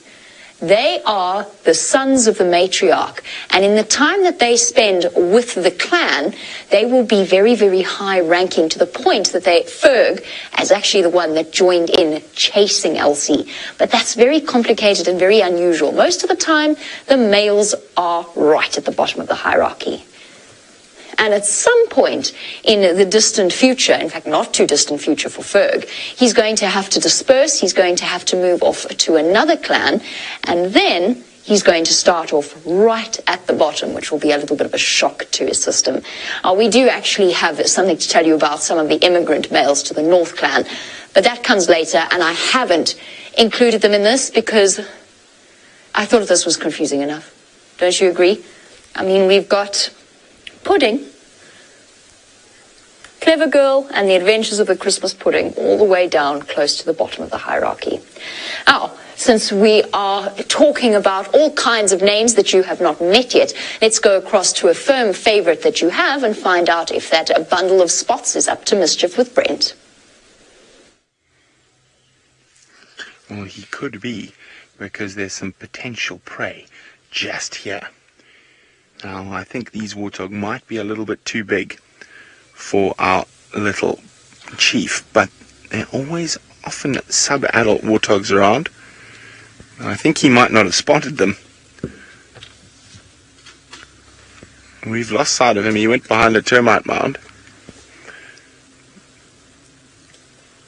Speaker 7: They are the sons of the matriarch, and in the time that they spend with the clan, they will be very, very high ranking, to the point that Ferg is actually the one that joined in chasing Elsie. But that's very complicated and very unusual. Most of the time, the males are right at the bottom of the hierarchy. And at some point in the distant future, in fact, not too distant future for Ferg, he's going to have to disperse, he's going to have to move off to another clan, and then he's going to start off right at the bottom, which will be a little bit of a shock to his system. We do actually have something to tell you about some of the immigrant males to the North clan, but that comes later, and I haven't included them in this because I thought this was confusing enough. Don't you agree? I mean, we've got Pudding, Clever Girl, and the Adventures of the Christmas Pudding, all the way down close to the bottom of the hierarchy. Now, since we are talking about all kinds of names that you have not met yet, let's go across to a firm favorite that you have and find out if that bundle of spots is up to mischief with Brent.
Speaker 3: Well, he could be, because there's some potential prey just here. Now, I think these warthog might be a little bit too big for our little chief, but there are always often sub-adult warthogs around. I think he might not have spotted them. We've lost sight of him. He went behind a termite mound.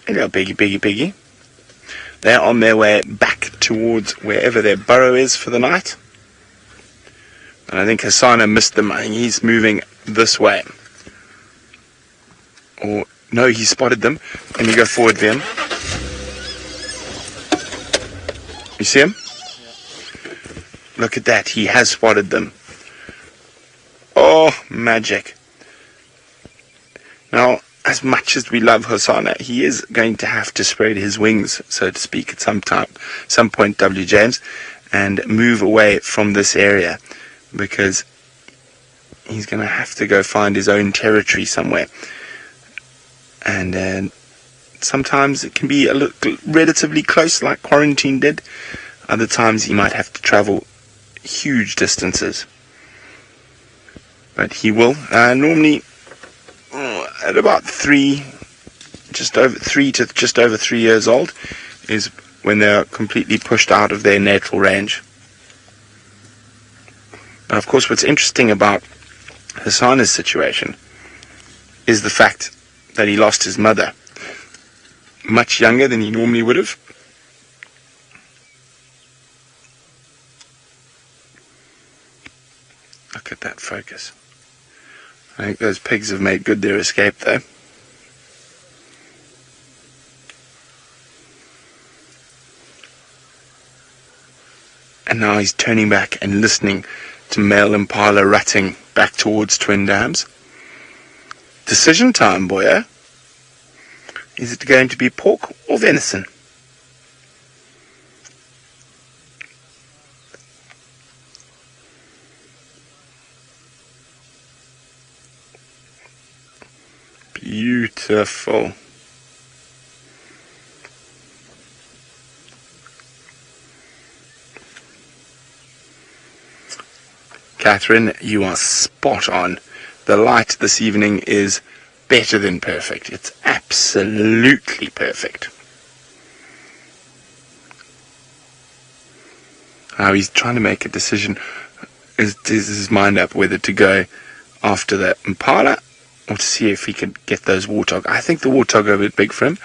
Speaker 3: Hello, piggy. They're on their way back towards wherever their burrow is for the night. And I think Hosana missed them. I think he's moving this way. Or, no, he spotted them. Let me go forward for him. You see him? Yeah. Look at that. He has spotted them. Oh, magic. Now, as much as we love Hosana, he is going to have to spread his wings, so to speak, at some point, W. James, and move away from this area, because he's going to have to go find his own territory somewhere. And sometimes it can be relatively close, like Quarantine did. Other times he might have to travel huge distances. But he will. Normally, at about just over 3 years old, is when they're completely pushed out of their natural range. Now, of course, what's interesting about Hosana's situation is the fact that he lost his mother much younger than he normally would have. Look at that focus. I think those pigs have made good their escape, though. And now he's turning back and listening to male impala ratting back towards Twin Dams. Decision time, boyo. Is it going to be pork or venison? Beautiful. Catherine, you are spot on. The light this evening is better than perfect. It's absolutely perfect. Now he's trying to make a decision. Is his mind up whether to go after the impala or to see if he could get those warthog. I think the warthog are a bit big for him.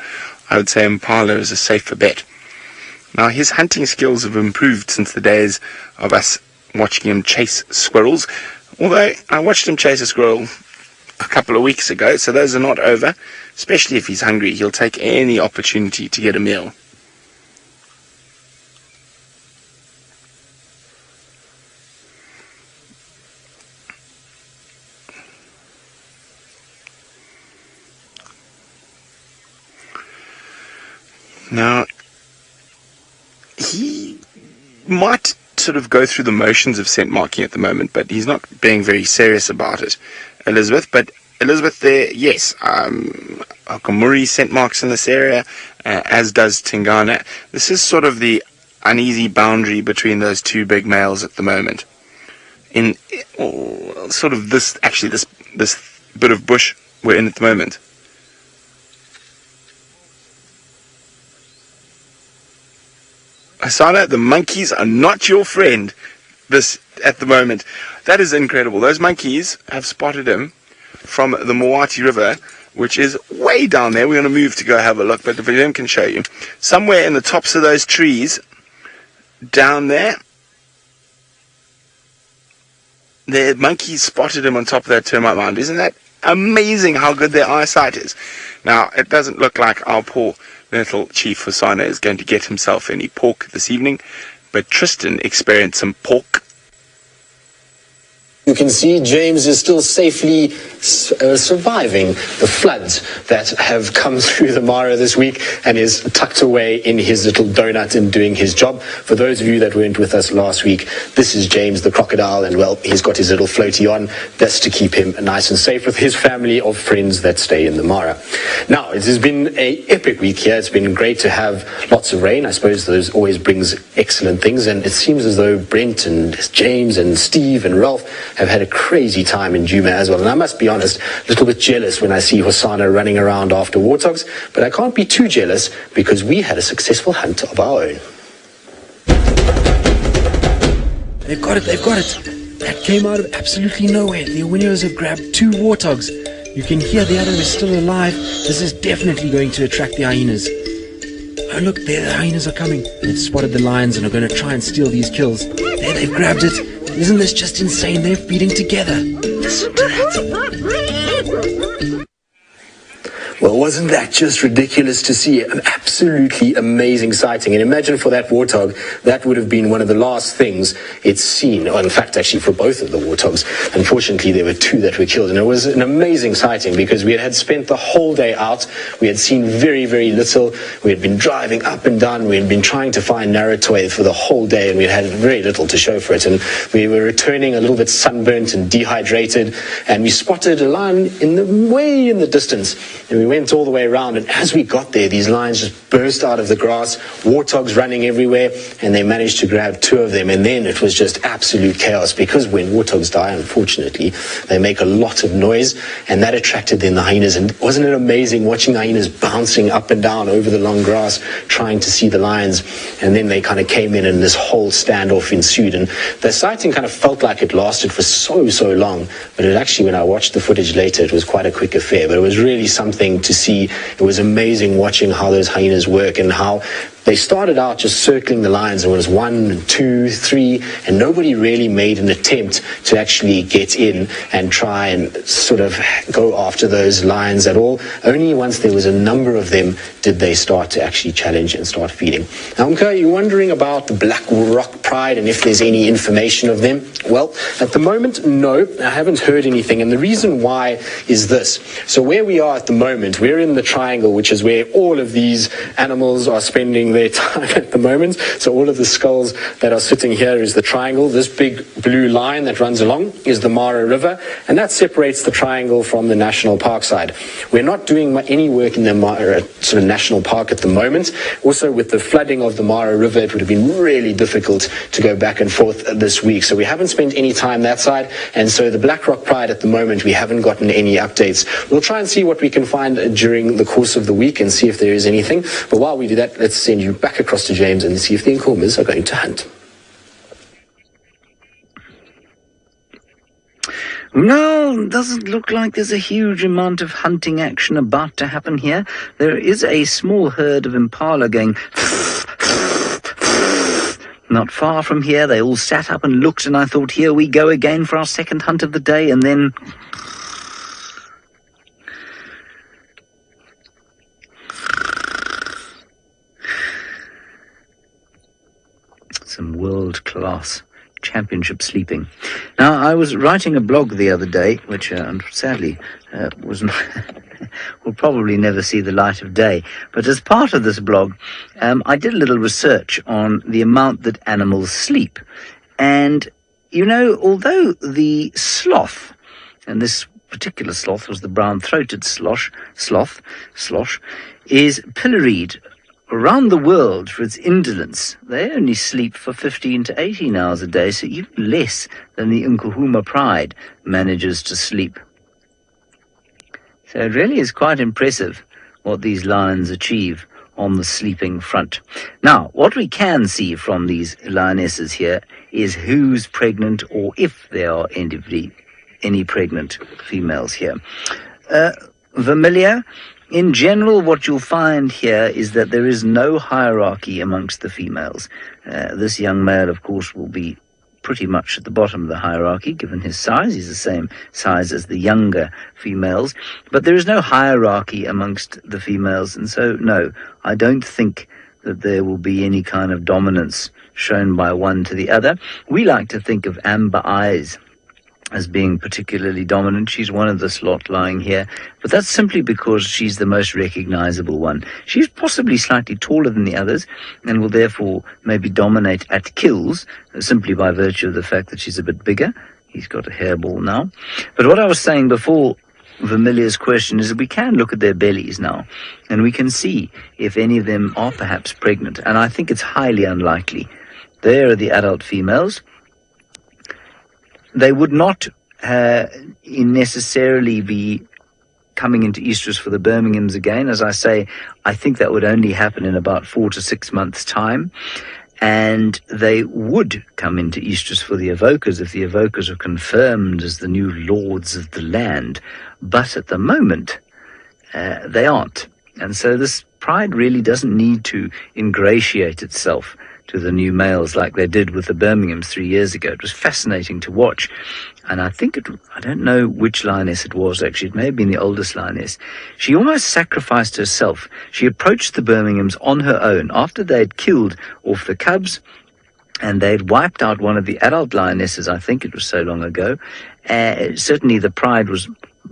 Speaker 3: I would say impala is a safer bet. Now his hunting skills have improved since the days of us watching him chase squirrels. Although I watched him chase a squirrel a couple of weeks ago, so those are not over. Especially if he's hungry, he'll take any opportunity to get a meal. Now, he might sort of go through the motions of scent marking at the moment, but he's not being very serious about it, Elizabeth. But Elizabeth, there, yes, Okamuri scent marks in this area, as does Tingana. This is sort of the uneasy boundary between those two big males at the moment. In sort of this bit of bush we're in at the moment. Hosana, the monkeys are not your friend at the moment. That is incredible. Those monkeys have spotted him from the Moati River, which is way down there. We're going to move to go have a look, but the video can show you. Somewhere in the tops of those trees, down there, the monkeys spotted him on top of that termite mound. Isn't that amazing how good their eyesight is? Now, it doesn't look like our poor little Chief Hosana is going to get himself any pork this evening, but Tristan experienced some pork.
Speaker 1: You can see James is still safely surviving the floods that have come through the Mara this week and is tucked away in his little donut and doing his job. For those of you that weren't with us last week, this is James the crocodile, and well, he's got his little floaty on. That's to keep him nice and safe with his family of friends that stay in the Mara. Now, it has been an epic week here. It's been great to have lots of rain. I suppose those always brings excellent things, and it seems as though Brent and James and Steve and Ralph have had a crazy time in Djuma as well. And I must be honest, a little bit jealous when I see Hosana running around after warthogs, but I can't be too jealous because we had a successful hunt of our own.
Speaker 9: They've got it. That came out of absolutely nowhere. The Winnows have grabbed 2 warthogs. You can hear the other is still alive. This is definitely going to attract the hyenas. Oh look, there the hyenas are coming. They've spotted the lions and are going to try and steal these kills. There, they've grabbed it. Isn't this just insane? They're feeding together. Listen to that.
Speaker 1: Well, wasn't that just ridiculous to see? An absolutely amazing sighting. And imagine for that warthog, that would have been one of the last things it's seen. Or in fact, actually for both of the warthogs. Unfortunately, there were 2 that were killed. And it was an amazing sighting because we had spent the whole day out. We had seen very, very little. We had been driving up and down. We had been trying to find Narratoy for the whole day, and we had very little to show for it. And we were returning a little bit sunburnt and dehydrated. And we spotted a lion way in the distance. And we went all the way around, and as we got there, these lions just burst out of the grass, warthogs running everywhere, and they managed to grab 2 of them. And then it was just absolute chaos, because when warthogs die, unfortunately, they make a lot of noise, and that attracted then the hyenas. And wasn't it amazing watching the hyenas bouncing up and down over the long grass trying to see the lions? And then they kind of came in, and this whole standoff ensued, and the sighting kind of felt like it lasted for so long, but it actually, when I watched the footage later, it was quite a quick affair. But it was really something to see. It was amazing watching how those hyenas work and how they started out just circling the lions. It was 1, 2, 3, and nobody really made an attempt to actually get in and try and sort of go after those lions at all. Only once there was a number of them did they start to actually challenge and start feeding. Now, Mka, you're wondering about the Black Rock Pride and if there's any information of them. Well, at the moment, no, I haven't heard anything, and the reason why is this. So where we are at the moment, we're in the triangle, which is where all of these animals are spending their time at the moment. So all of the skulls that are sitting here is the triangle. This big blue line that runs along is the Mara River, and that separates the triangle from the national park side. We're not doing any work in the Mara sort of national park at the moment. Also, with the flooding of the Mara River, it would have been really difficult to go back and forth this week. So we haven't spent any time that side, and so the Black Rock Pride at the moment, we haven't gotten any updates. We'll try and see what we can find during the course of the week and see if there is anything. But while we do that, let's send you back across to James and see if the Nkuhumas are going to hunt.
Speaker 4: No, doesn't look like there's a huge amount of hunting action about to happen here. There is a small herd of impala going not far from here. They all sat up and looked, and I thought, here we go again for our second hunt of the day, and then some world-class championship sleeping. Now, I was writing a blog the other day, which sadly was not will probably never see the light of day. But as part of this blog, I did a little research on the amount that animals sleep. And, you know, although the sloth, and this particular sloth was the brown-throated sloth, is pilloried around the world for its indolence. They only sleep for 15 to 18 hours a day, so even less than the Nkuhuma pride manages to sleep. So it really is quite impressive what these lions achieve on the sleeping front. Now, what we can see from these lionesses here is who's pregnant, or if there are any pregnant females here. Vermilia, in general, what you'll find here is that there is no hierarchy amongst the females. This young male, of course, will be pretty much at the bottom of the hierarchy, given his size. He's the same size as the younger females. But there is no hierarchy amongst the females, and so, no, I don't think that there will be any kind of dominance shown by one to the other. We like to think of Amber Eyes as being particularly dominant. She's one of this lot lying here, but that's simply because she's the most recognizable one. She's possibly slightly taller than the others and will therefore maybe dominate at kills simply by virtue of the fact that she's a bit bigger. He's got a hairball now. But what I was saying before Vermilia's question is that we can look at their bellies now and we can see if any of them are perhaps pregnant, and I think it's highly unlikely. There are the adult females. They would not necessarily be coming into estrus for the Birminghams again. As I say, I think that would only happen in about 4 to 6 months' time. And they would come into estrus for the evokers if the evokers are confirmed as the new lords of the land. But at the moment, they aren't. And so this pride really doesn't need to ingratiate itself to the new males like they did with the Birminghams 3 years ago. It was fascinating to watch. And I think I don't know which lioness it was actually. It may have been the oldest lioness. She almost sacrificed herself. She approached the Birminghams on her own after they'd killed off the cubs and they'd wiped out one of the adult lionesses. I think it was so long ago. Certainly the pride was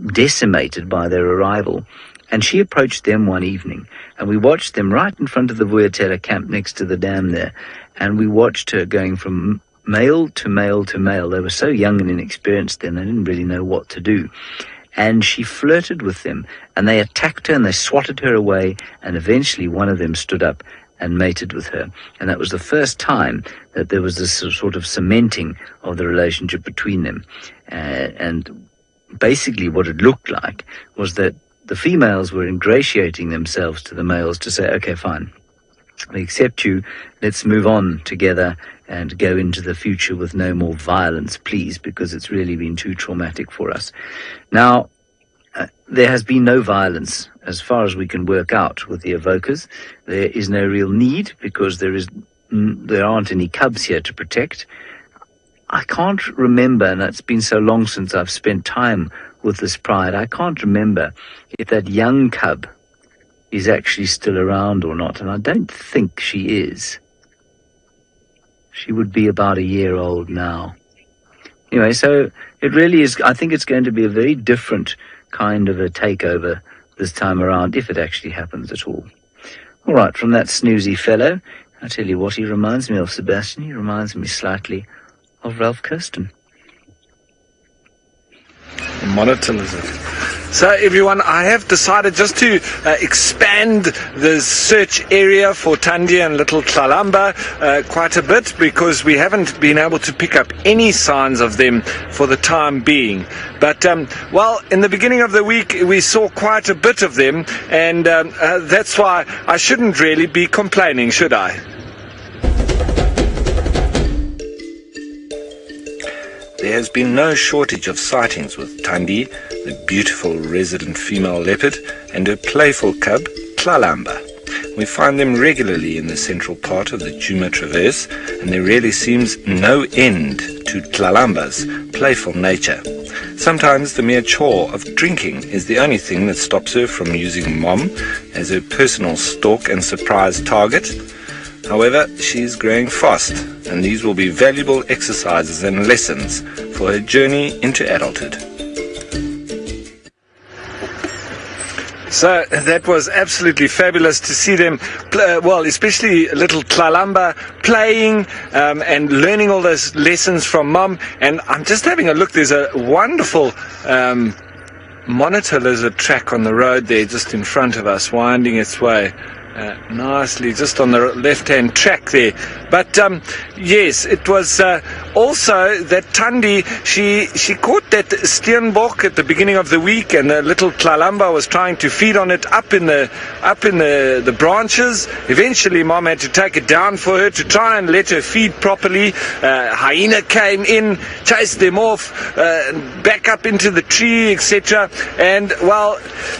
Speaker 4: decimated by their arrival. And she approached them one evening, and we watched them right in front of the Vuyatela camp next to the dam there, and we watched her going from male to male to male. They were so young and inexperienced then, they didn't really know what to do. And she flirted with them, and they attacked her, and they swatted her away, and eventually one of them stood up and mated with her. And that was the first time that there was this sort of cementing of the relationship between them. And basically what it looked like was that the females were ingratiating themselves to the males to say, okay, fine, we accept you, let's move on together and go into the future with no more violence, please, because it's really been too traumatic for us. Now, there has been no violence as far as we can work out with the evokers. There is no real need because there aren't any cubs here to protect. I can't remember, and it's been so long since I've spent time with this pride, I can't remember if that young cub is actually still around or not, and I don't think she is. She would be about a year old now. Anyway, so it really is, I think it's going to be a very different kind of a takeover this time around, if it actually happens at all. All right, from that snoozy fellow, I tell you what, he reminds me of, Sebastian. He reminds me slightly of Ralph Kirsten.
Speaker 6: Monitor lizard. So everyone, I have decided just to expand the search area for Thandi and little Tlalamba quite a bit, because we haven't been able to pick up any signs of them for the time being. But well, in the beginning of the week we saw quite a bit of them, and that's why I shouldn't really be complaining, should I? There has been no shortage of sightings with Thandi, the beautiful resident female leopard, and her playful cub, Tlalamba. We find them regularly in the central part of the Djuma Traverse, and there really seems no end to Tlalamba's playful nature. Sometimes the mere chore of drinking is the only thing that stops her from using Mom as her personal stalk and surprise target. However, she is growing fast, and these will be valuable exercises and lessons for her journey into adulthood. So that was absolutely fabulous to see them, well, especially little Tlalamba playing and learning all those lessons from Mom. And I'm just having a look, there's a wonderful monitor lizard track on the road there just in front of us, winding its way nicely just on the left-hand track there. But yes, it was also that Thandi, she caught that steenbok at the beginning of the week, and a little Tlalamba was trying to feed on it up in the branches. Eventually Mom had to take it down for her to try and let her feed properly. Hyena came in, chased them off, back up into the tree, etc. And well,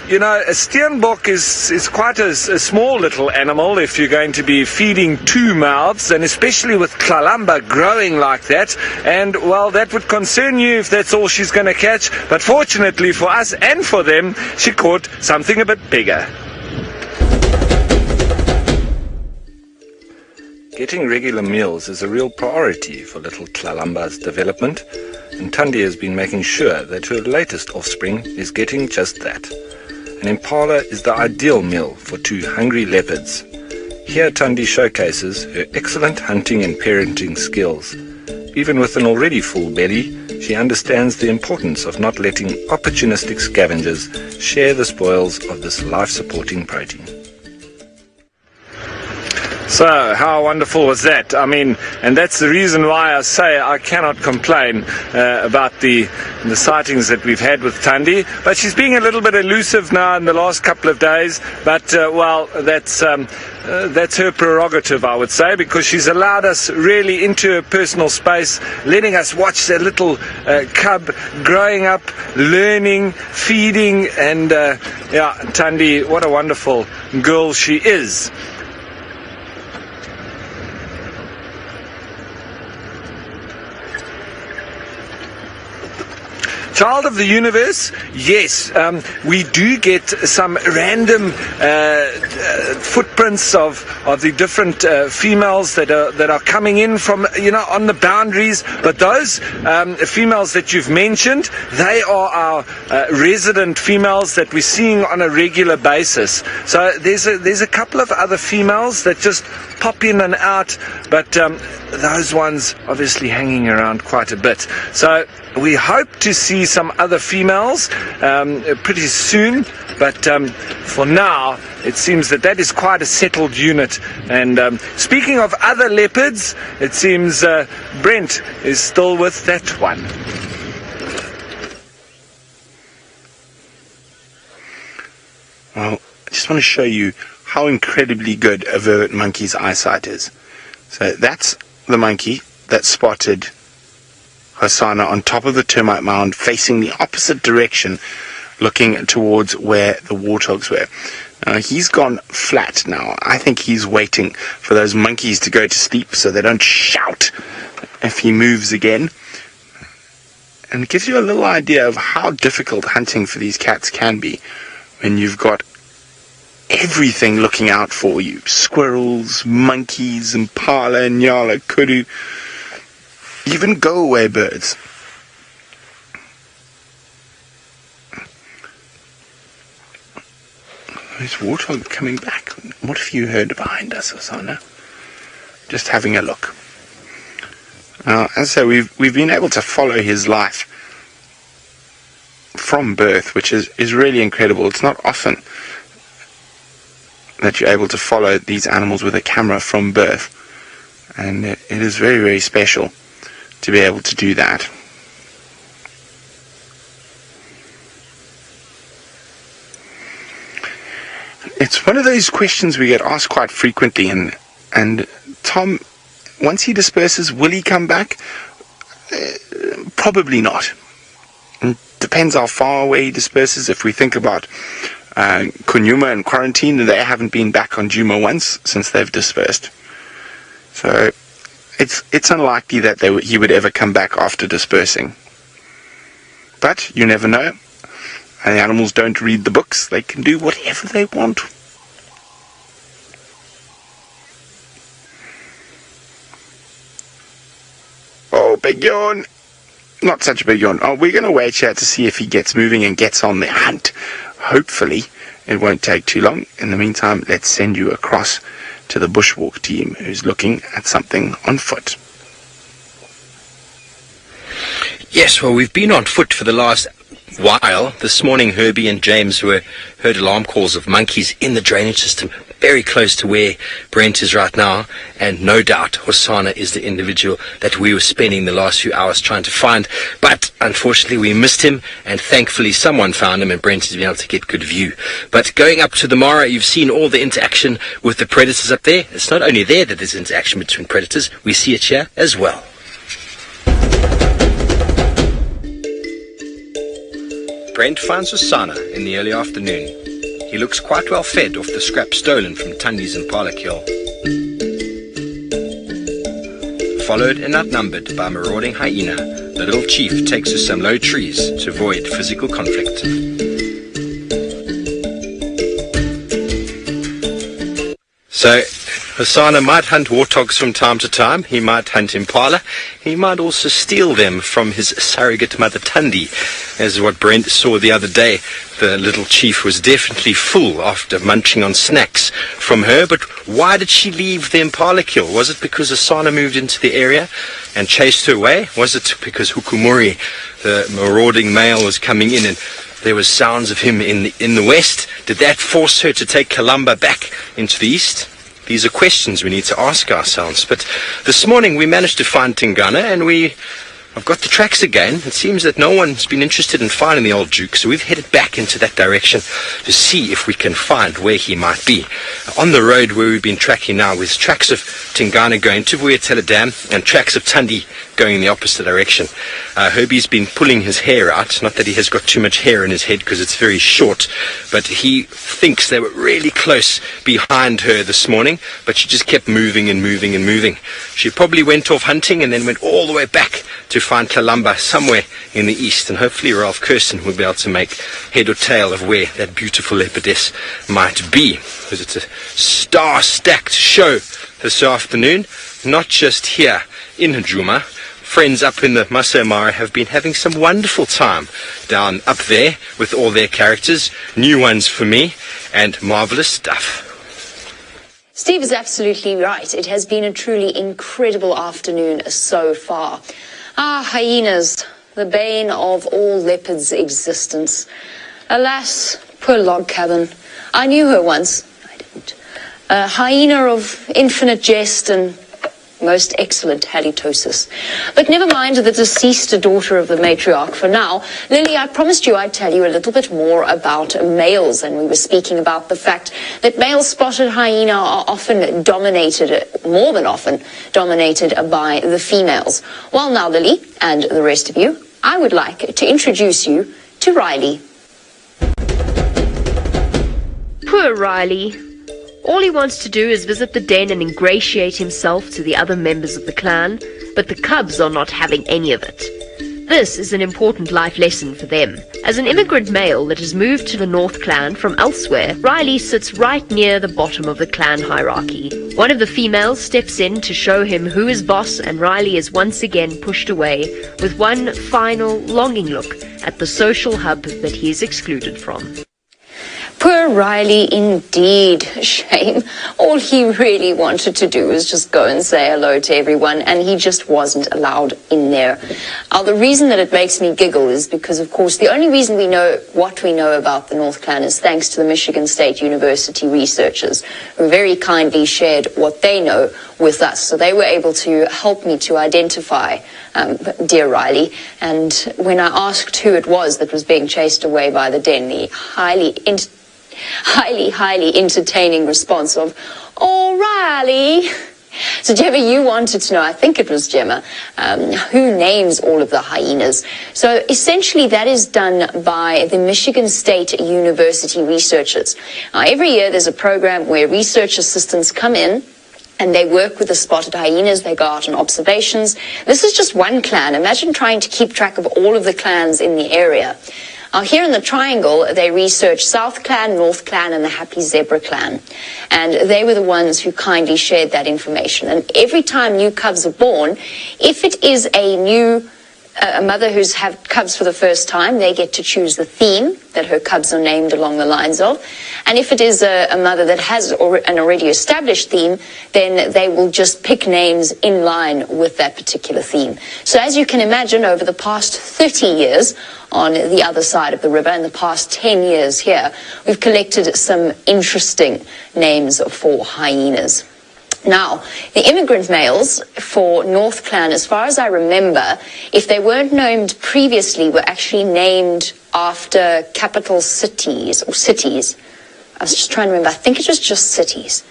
Speaker 6: you know, a steenbok is quite a small little animal if you're going to be feeding two mouths, and especially with Tlalamba growing like that. And well, that would concern you if that's all she's going to catch. But fortunately for us and for them, she caught something a bit bigger. Getting regular meals is a real priority for little Tlalamba's development, and Thandi has been making sure that her latest offspring is getting just that. An impala is the ideal meal for two hungry leopards. Here Thandi showcases her excellent hunting and parenting skills. Even with an already full belly, she understands the importance of not letting opportunistic scavengers share the spoils of this life-supporting protein. So, how wonderful was that? I mean, and that's the reason why I say I cannot complain about the sightings that we've had with Thandi. But she's being a little bit elusive now in the last couple of days. But, well, that's her prerogative, I would say, because she's allowed us really into her personal space, letting us watch the little cub growing up, learning, feeding, and, yeah, Thandi, what a wonderful girl she is. Child of the universe, yes, we do get some random footprints of the different females that are coming in from, you know, on the boundaries. But those females that you've mentioned, they are our resident females that we're seeing on a regular basis. So there's a couple of other females that just pop in and out, but those ones obviously hanging around quite a bit. So we hope to see some other females pretty soon, but for now it seems that is quite a settled unit. And speaking of other leopards, it seems Brent is still with that one.
Speaker 3: Well, I just want to show you how incredibly good a vervet monkey's eyesight is. So that's the monkey that spotted Hosana on top of the termite mound, facing the opposite direction, looking towards where the warthogs were. He's gone flat now. I think he's waiting for those monkeys to go to sleep so they don't shout if he moves again. And it gives you a little idea of how difficult hunting for these cats can be when you've got everything looking out for you. Squirrels, monkeys, impala, nyala, kudu, even go-away birds. There's warthog coming back. What have you heard behind us, Hosana? Just having a look. As I say, we've been able to follow his life from birth, which is really incredible. It's not often that you're able to follow these animals with a camera from birth, and it is very, very special to be able to do that. It's one of those questions we get asked quite frequently, and Tom, once he disperses, will he come back? Probably not. It depends how far away he disperses. If we think about Nkuhuma and quarantine, they haven't been back on Djuma once since they've dispersed. So it's unlikely that he would ever come back after dispersing. But you never know. And the animals don't read the books. They can do whatever they want. Oh, big yawn. Not such a big yawn. Oh, we're going to wait here to see if he gets moving and gets on the hunt. Hopefully, it won't take too long. In the meantime, let's send you across to the bushwalk team who's looking at something on foot.
Speaker 5: Yes, well, we've been on foot for the last While this morning Herbie and James heard alarm calls of monkeys in the drainage system very close to where Brent is right now, and no doubt Hosana is the individual that we were spending the last few hours trying to find, but unfortunately we missed him, and thankfully someone found him and Brent has been able to get good view. But going up to the Mara, you've seen all the interaction with the predators up there. It's not only there that there's interaction between predators, we see it here as well. Brent finds Hosana in the early afternoon. He looks quite well fed off the scrap stolen from Tundi's Impala kill. Followed and outnumbered by a marauding hyena, the little chief takes to some low trees to avoid physical conflict. So, Hosana might hunt warthogs from time to time. He might hunt impala. He might also steal them from his surrogate mother Tundi, as what Brent saw the other day. The little chief was definitely full after munching on snacks from her. But why did she leave the impala kill? Was it because Hosana moved into the area and chased her away? Was it because Hukumuri, the marauding male, was coming in and there was sounds of him in the west? Did that force her to take Kalamba back into the east? These are questions we need to ask ourselves. But this morning we managed to find Tingana, and I've got the tracks again. It seems that no one's been interested in finding the old Duke, so we've headed back into that direction to see if we can find where he might be. On the road where we've been tracking now, with tracks of Tingana going to Vuyatela Dam and tracks of Tundi going in the opposite direction. Herbie's been pulling his hair out. Not that he has got too much hair in his head because it's very short, but he thinks they were really close behind her this morning, but she just kept moving and moving and moving. She probably went off hunting and then went all the way back to find Kalamba somewhere in the east, and hopefully Ralph Kirsten will be able to make head or tail of where that beautiful leopardess might be, because it's a star-stacked show this afternoon, not just here in Djuma. Friends up in the Masai Mara have been having some wonderful time down up there with all their characters, new ones for me, and marvelous stuff.
Speaker 7: Steve is absolutely right. It has been a truly incredible afternoon so far. Hyenas, the bane of all leopards' existence. Alas, poor log cabin. I knew her once. I didn't. A hyena of infinite jest and most excellent halitosis. But never mind the deceased daughter of the matriarch for now. Lily, I promised you I'd tell you a little bit more about males, and we were speaking about the fact that male spotted hyena are often dominated, more than often, dominated by the females. Well now, Lily, and the rest of you, I would like to introduce you to Riley.
Speaker 8: Poor Riley. All he wants to do is visit the den and ingratiate himself to the other members of the clan, but the cubs are not having any of it. This is an important life lesson for them. As an immigrant male that has moved to the North Clan from elsewhere, Riley sits right near the bottom of the clan hierarchy. One of the females steps in to show him who is boss, and Riley is once again pushed away with one final longing look at the social hub that he is excluded from.
Speaker 7: Poor Riley indeed. Shame. All he really wanted to do was just go and say hello to everyone, and he just wasn't allowed in there. The reason that it makes me giggle is because, of course, the only reason we know what we know about the North Clan is thanks to the Michigan State University researchers, who very kindly shared what they know with us. So they were able to help me to identify dear Riley. And when I asked who it was that was being chased away by the den, the highly entertaining response of, "Oh, Riley." So Gemma, you wanted to know, I think it was Gemma, who names all of the hyenas. So essentially that is done by the Michigan State University researchers. Every year there's a program where research assistants come in and they work with the spotted hyenas. They go out on observations. This is just one clan. Imagine trying to keep track of all of the clans in the area. Here in the Triangle, they researched South Clan, North Clan, and the Happy Zebra Clan. And they were the ones who kindly shared that information. And every time new cubs are born, if it is a new a mother who's had cubs for the first time, they get to choose the theme that her cubs are named along the lines of. And if it is a mother that has an already established theme, then they will just pick names in line with that particular theme. So as you can imagine, over the past 30 years on the other side of the river and the past 10 years here, we've collected some interesting names for hyenas. Now, the immigrant males for North Clan, as far as I remember, if they weren't named previously, were actually named after capital cities or cities. I was just trying to remember. I think it was just cities.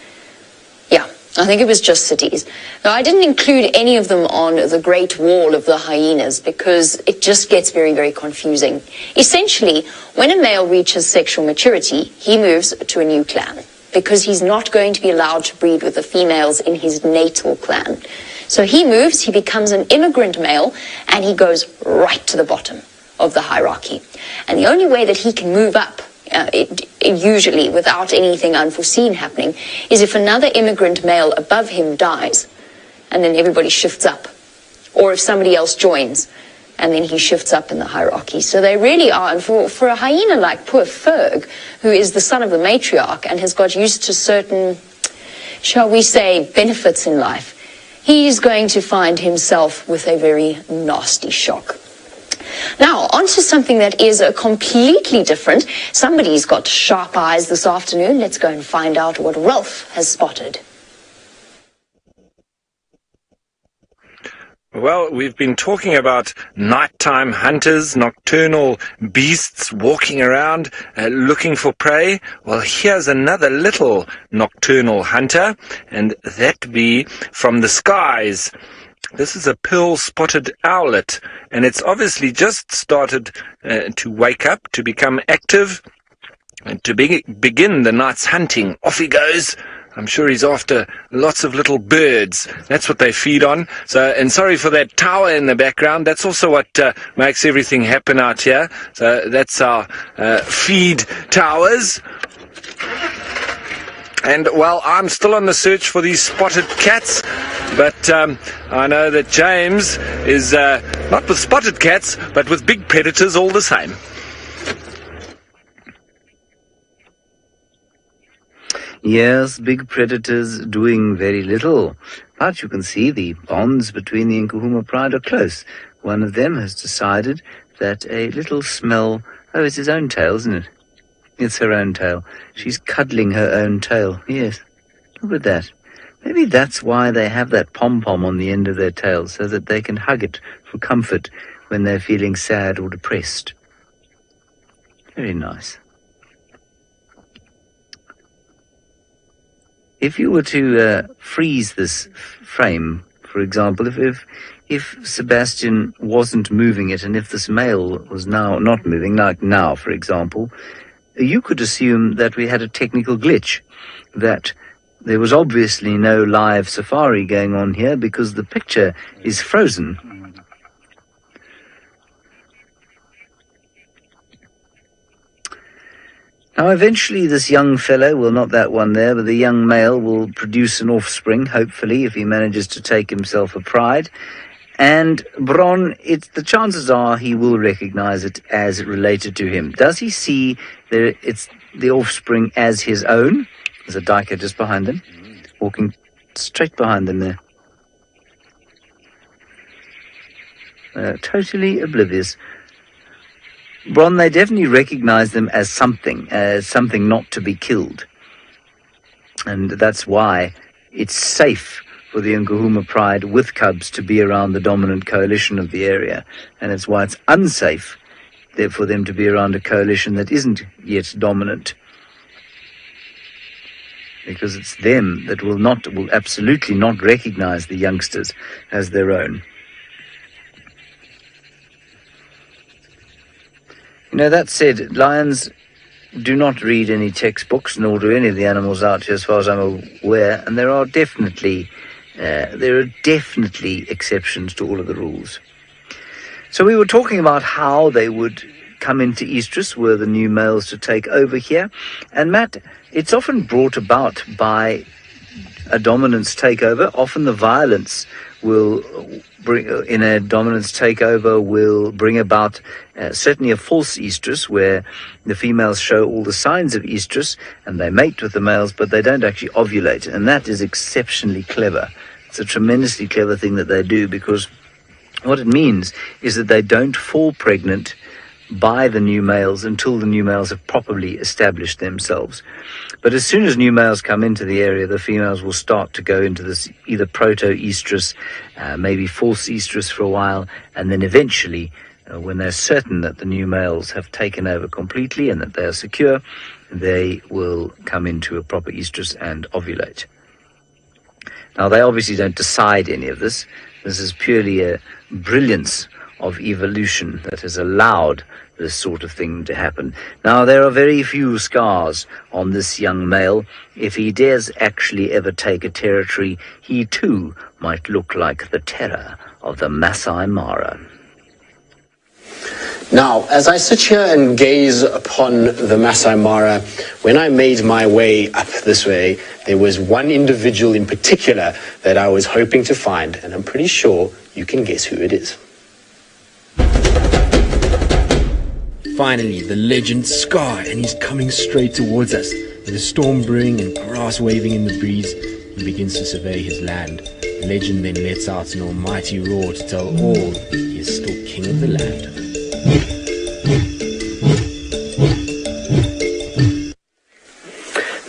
Speaker 7: Yeah, I think it was just cities. Now, I didn't include any of them on the Great Wall of the hyenas because it just gets very, very confusing. Essentially, when a male reaches sexual maturity, he moves to a new clan, because he's not going to be allowed to breed with the females in his natal clan. So he moves, he becomes an immigrant male, and he goes right to the bottom of the hierarchy. And the only way that he can move up, usually without anything unforeseen happening, is if another immigrant male above him dies, and then everybody shifts up. Or if somebody else joins, and then he shifts up in the hierarchy. So they really are, and for a hyena like poor Ferg, who is the son of the matriarch and has got used to certain, shall we say, benefits in life, he's going to find himself with a very nasty shock. Now, on to something that is completely different. Somebody's got sharp eyes this afternoon. Let's go and find out what Ralph has spotted.
Speaker 6: Well, we've been talking about nighttime hunters, nocturnal beasts walking around looking for prey. Well, here's another little nocturnal hunter, and that be from the skies. This is a pearl-spotted owlet, and it's obviously just started to wake up, to become active, and to begin the night's hunting. Off he goes. I'm sure he's after lots of little birds. That's what they feed on. So, and sorry for that tower in the background. That's also what makes everything happen out here. So that's our feed towers. And, well, I'm still on the search for these spotted cats, but I know that James is not with spotted cats, but with big predators all the same.
Speaker 4: Yes, big predators doing very little. But you can see the bonds between the Nkuhuma pride are close. One of them has decided that a little smell... Oh, it's his own tail, isn't it? It's her own tail. She's cuddling her own tail. Yes, look at that. Maybe that's why they have that pom-pom on the end of their tail, so that they can hug it for comfort when they're feeling sad or depressed. Very nice. If you were to freeze this frame, for example, if Sebastian wasn't moving it, and if this male was now not moving, like now, for example, you could assume that we had a technical glitch, that there was obviously no live safari going on here because the picture is frozen. Now, eventually this young fellow, well, not that one there, but the young male will produce an offspring, hopefully, if he manages to take himself a pride. And Bron, the chances are he will recognize it as related to him. Does he see it's the offspring as his own? There's a duiker just behind them, walking straight behind them there. Totally oblivious. Bron, they definitely recognize them as something not to be killed. And that's why it's safe for the Nkuhuma pride with cubs to be around the dominant coalition of the area. And it's why it's unsafe for them to be around a coalition that isn't yet dominant. Because it's them that will absolutely not recognize the youngsters as their own. You know, that said, lions do not read any textbooks, nor do any of the animals out here, as far as I'm aware, and there are definitely exceptions to all of the rules. So we were talking about how they would come into estrus, were the new males to take over here, and Matt, it's often brought about by a dominance takeover, often the violence will bring about certainly a false estrus, where the females show all the signs of estrus and they mate with the males, but they don't actually ovulate, and that is exceptionally clever. It's a tremendously clever thing that they do, because what it means is that they don't fall pregnant by the new males until the new males have properly established themselves. But as soon as new males come into the area, the females will start to go into this either proto-estrus, maybe false estrus for a while, and then eventually, when they're certain that the new males have taken over completely and that they are secure, they will come into a proper estrus and ovulate. Now, they obviously don't decide any of this. This is purely a brilliance of evolution that has allowed this sort of thing to happen. Now, there are very few scars on this young male. If he dares actually ever take a territory, he too might look like the terror of the Masai Mara.
Speaker 1: Now, as I sit here and gaze upon the Masai Mara, when I made my way up this way, there was one individual in particular that I was hoping to find, and I'm pretty sure you can guess who it is.
Speaker 9: Finally, the legend Scar, and he's coming straight towards us. With a storm brewing and grass waving in the breeze, he begins to survey his land. The legend then lets out an almighty roar to tell all he is still king of the land.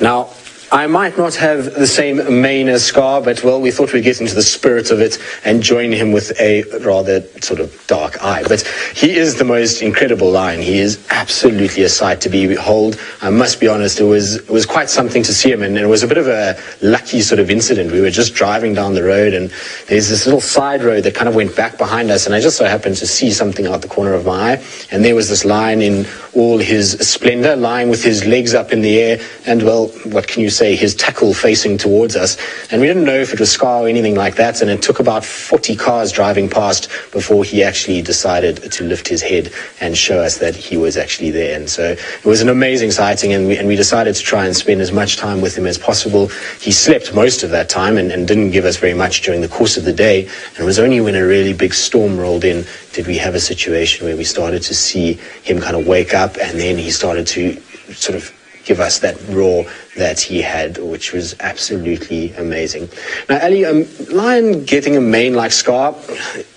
Speaker 1: Now, I might not have the same mane as Scar, but, well, we thought we'd get into the spirit of it and join him with a rather sort of dark eye. But he is the most incredible lion. He is absolutely a sight to behold. I must be honest, it was quite something to see him, and it was a bit of a lucky sort of incident. We were just driving down the road, and there's this little side road that kind of went back behind us, and I just so happened to see something out the corner of my eye, and there was this lion in all his splendor, lying with his legs up in the air, and, well, what can you say, his tackle facing towards us. And we didn't know if it was Scar or anything like that, and it took about 40 cars driving past before he actually decided to lift his head and show us that he was actually there. And so it was an amazing sighting, and we decided to try and spend as much time with him as possible. He slept most of that time and didn't give us very much during the course of the day, and it was only when a really big storm rolled in did we have a situation where we started to see him kind of wake up, and then he started to sort of give us that roar that he had, which was absolutely amazing. Now, Ali, lion getting a mane like Scar,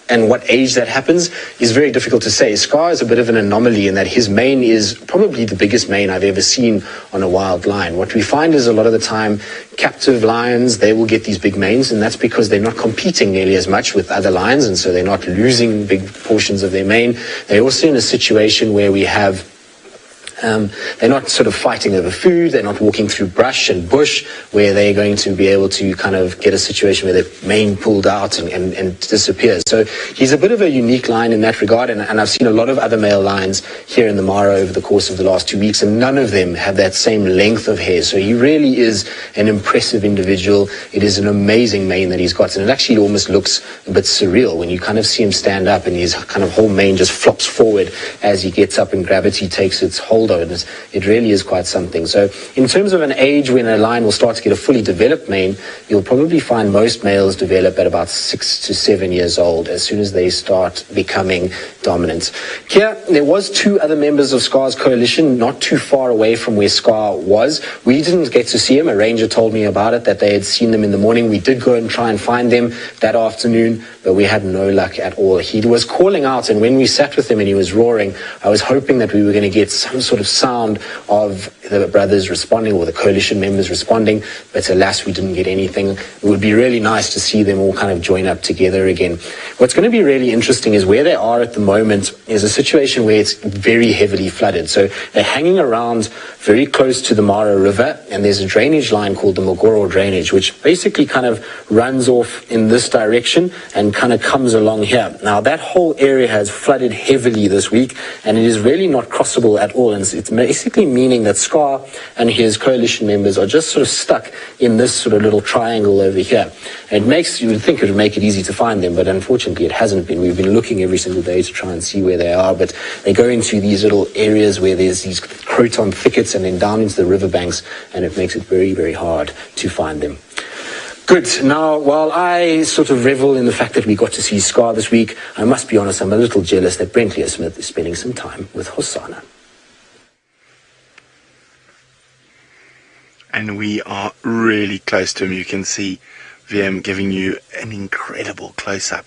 Speaker 1: and what age that happens is very difficult to say. Scar is a bit of an anomaly in that his mane is probably the biggest mane I've ever seen on a wild lion. What we find is a lot of the time captive lions, they will get these big manes, and that's because they're not competing nearly as much with other lions, and so they're not losing big portions of their mane. They're also in a situation where we have they're not sort of fighting over food, they're not walking through brush and bush where they're going to be able to kind of get a situation where their mane pulled out and disappears. So he's a bit of a unique lion in that regard, and I've seen a lot of other male lions here in the Mara over the course of the last 2 weeks, and none of them have that same length of hair. So he really is an impressive individual. It is an amazing mane that he's got, and it actually almost looks a bit surreal when you kind of see him stand up and his kind of whole mane just flops forward as he gets up and gravity takes its hold over it. It really is quite something. So in terms of an age when a lion will start to get a fully developed mane, you'll probably find most males develop at about 6 to 7 years old, as soon as they start becoming dominant. Here, there was 2 other members of Scar's coalition not too far away from where Scar was. We didn't get to see him. A ranger told me about it, that they had seen them in the morning. We did go and try and find them that afternoon, but we had no luck at all. He was calling out, and when we sat with him and he was roaring, I was hoping that we were going to get some sort of sound of the brothers responding or the coalition members responding, but alas, we didn't get anything. It would be really nice to see them all kind of join up together again. What's going to be really interesting is where they are at the moment is a situation where it's very heavily flooded. So they're hanging around very close to the Mara River, and there's a drainage line called the Mogoro drainage, which basically kind of runs off in this direction and kind of comes along here. Now, that whole area has flooded heavily this week, and it is really not crossable at all, and it's basically meaning that Scar and his coalition members are just sort of stuck in this sort of little triangle over here. And you would think it would make it easy to find them, but unfortunately it hasn't been. We've been looking every single day to try and see where they are, but they go into these little areas where there's these croton thickets and then down into the riverbanks, and it makes it very, very hard to find them. Good. Now, while I sort of revel in the fact that we got to see Scar this week, I must be honest, I'm a little jealous that Brentley Smith is spending some time with Hosana.
Speaker 3: And we are really close to him. You can see VM giving you an incredible close-up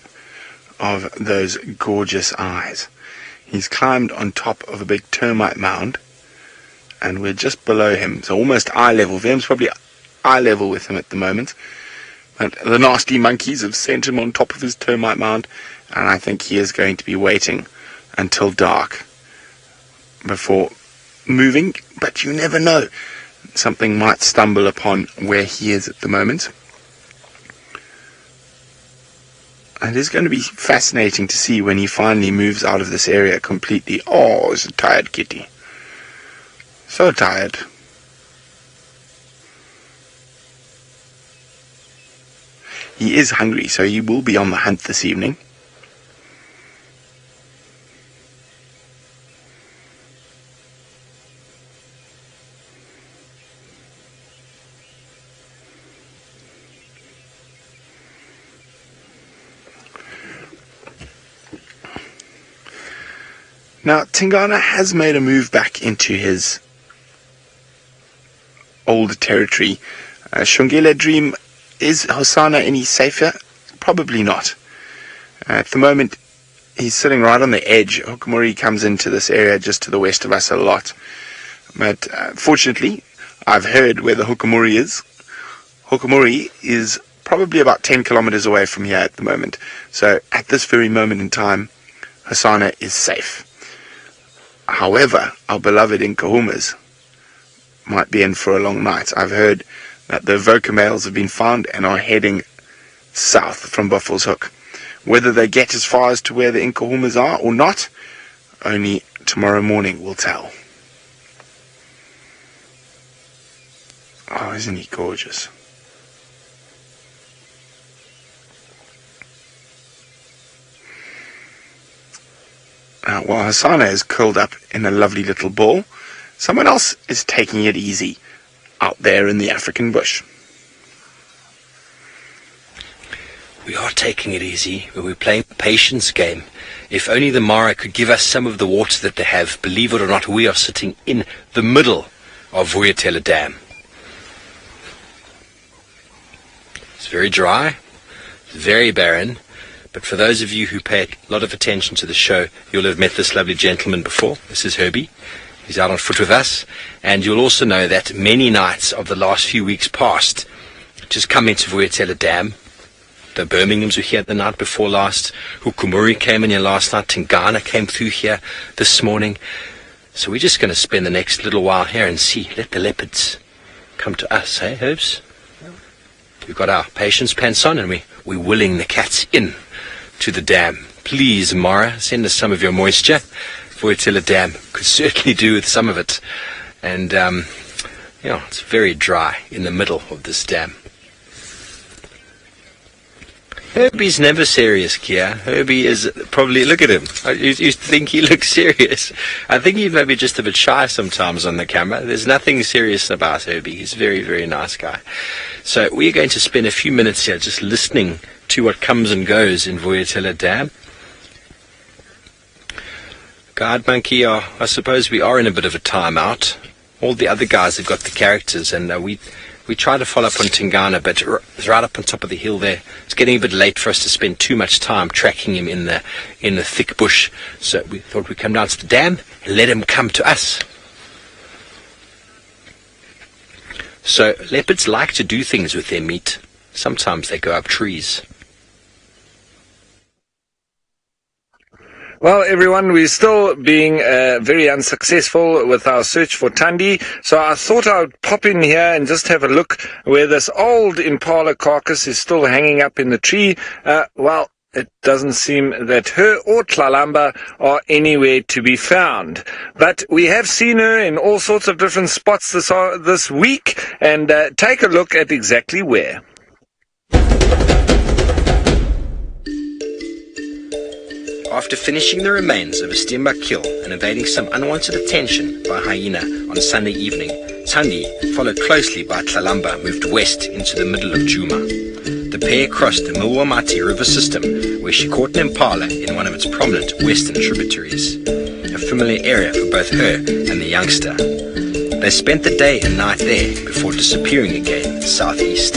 Speaker 3: of those gorgeous eyes. He's climbed on top of a big termite mound, and we're just below him, so almost eye level. VM's probably eye level with him at the moment, but the nasty monkeys have sent him on top of his termite mound, and I think he is going to be waiting until dark before moving, but you never know. Something might stumble upon where he is at the moment. It is going to be fascinating to see when he finally moves out of this area completely. Oh, it's a tired kitty. So tired. He is hungry, so he will be on the hunt this evening. Now, Tingana has made a move back into his old territory. Shungile Dream, is Hosana any safer? Probably not. At the moment, he's sitting right on the edge. Hukumuri comes into this area just to the west of us a lot. But fortunately, I've heard where the Hukumuri is. Hukumuri is probably about 10 kilometers away from here at the moment. So at this very moment in time, Hosana is safe. However, our beloved Nkuhumas might be in for a long night. I've heard that the Voca males have been found and are heading south from Buffalo's Hook. Whether they get as far as to where the Nkuhumas are or not, only tomorrow morning will tell. Oh, isn't he gorgeous? While Hosana is curled up in a lovely little ball, someone else is taking it easy out there in the African bush.
Speaker 5: We are taking it easy, but we're playing a patience game. If only the Mara could give us some of the water that they have. Believe it or not, we are sitting in the middle of Vuyatela Dam. It's very dry, very barren. But for those of you who pay a lot of attention to the show, you'll have met this lovely gentleman before. This is Herbie. He's out on foot with us. And you'll also know that many nights of the last few weeks past, just come into Vuyatela Dam. The Birminghams were here the night before last. Hukumuri came in here last night. Tingana came through here this morning. So we're just going to spend the next little while here and see. Let the leopards come to us, hey, Herbs? We've got our patience pants on and we're willing the cats in to the dam. Please, Mara, send us some of your moisture. Vuyatela Dam could certainly do with some of it. And, it's very dry in the middle of this dam. Herbie's never serious, Kia. Herbie is probably, look at him. You think he looks serious. I think he's maybe just a bit shy sometimes on the camera. There's nothing serious about Herbie. He's a very, very nice guy. So we're going to spend a few minutes here just listening to what comes and goes in Vuyatela Dam. Guard Monkey, I suppose we are in a bit of a timeout. All the other guys have got the characters, and we try to follow up on Tingana, but it's right up on top of the hill there. It's getting a bit late for us to spend too much time tracking him in the thick bush. So we thought we'd come down to the dam and let him come to us. So leopards like to do things with their meat. Sometimes they go up trees.
Speaker 6: Well, everyone, we're still being very unsuccessful with our search for Thandi, so I thought I would pop in here and just have a look where this old impala carcass is still hanging up in the tree. Well, it doesn't seem that her or Tlalamba are anywhere to be found. But we have seen her in all sorts of different spots this week, and take a look at exactly where.
Speaker 5: After finishing the remains of a Steenbok kill and evading some unwanted attention by hyena on Sunday evening, Tandi, followed closely by Tlalamba, moved west into the middle of Djuma. The pair crossed the Milwamati River system, where she caught an impala in one of its prominent western tributaries, a familiar area for both her and the youngster. They spent the day and night there before disappearing again southeast.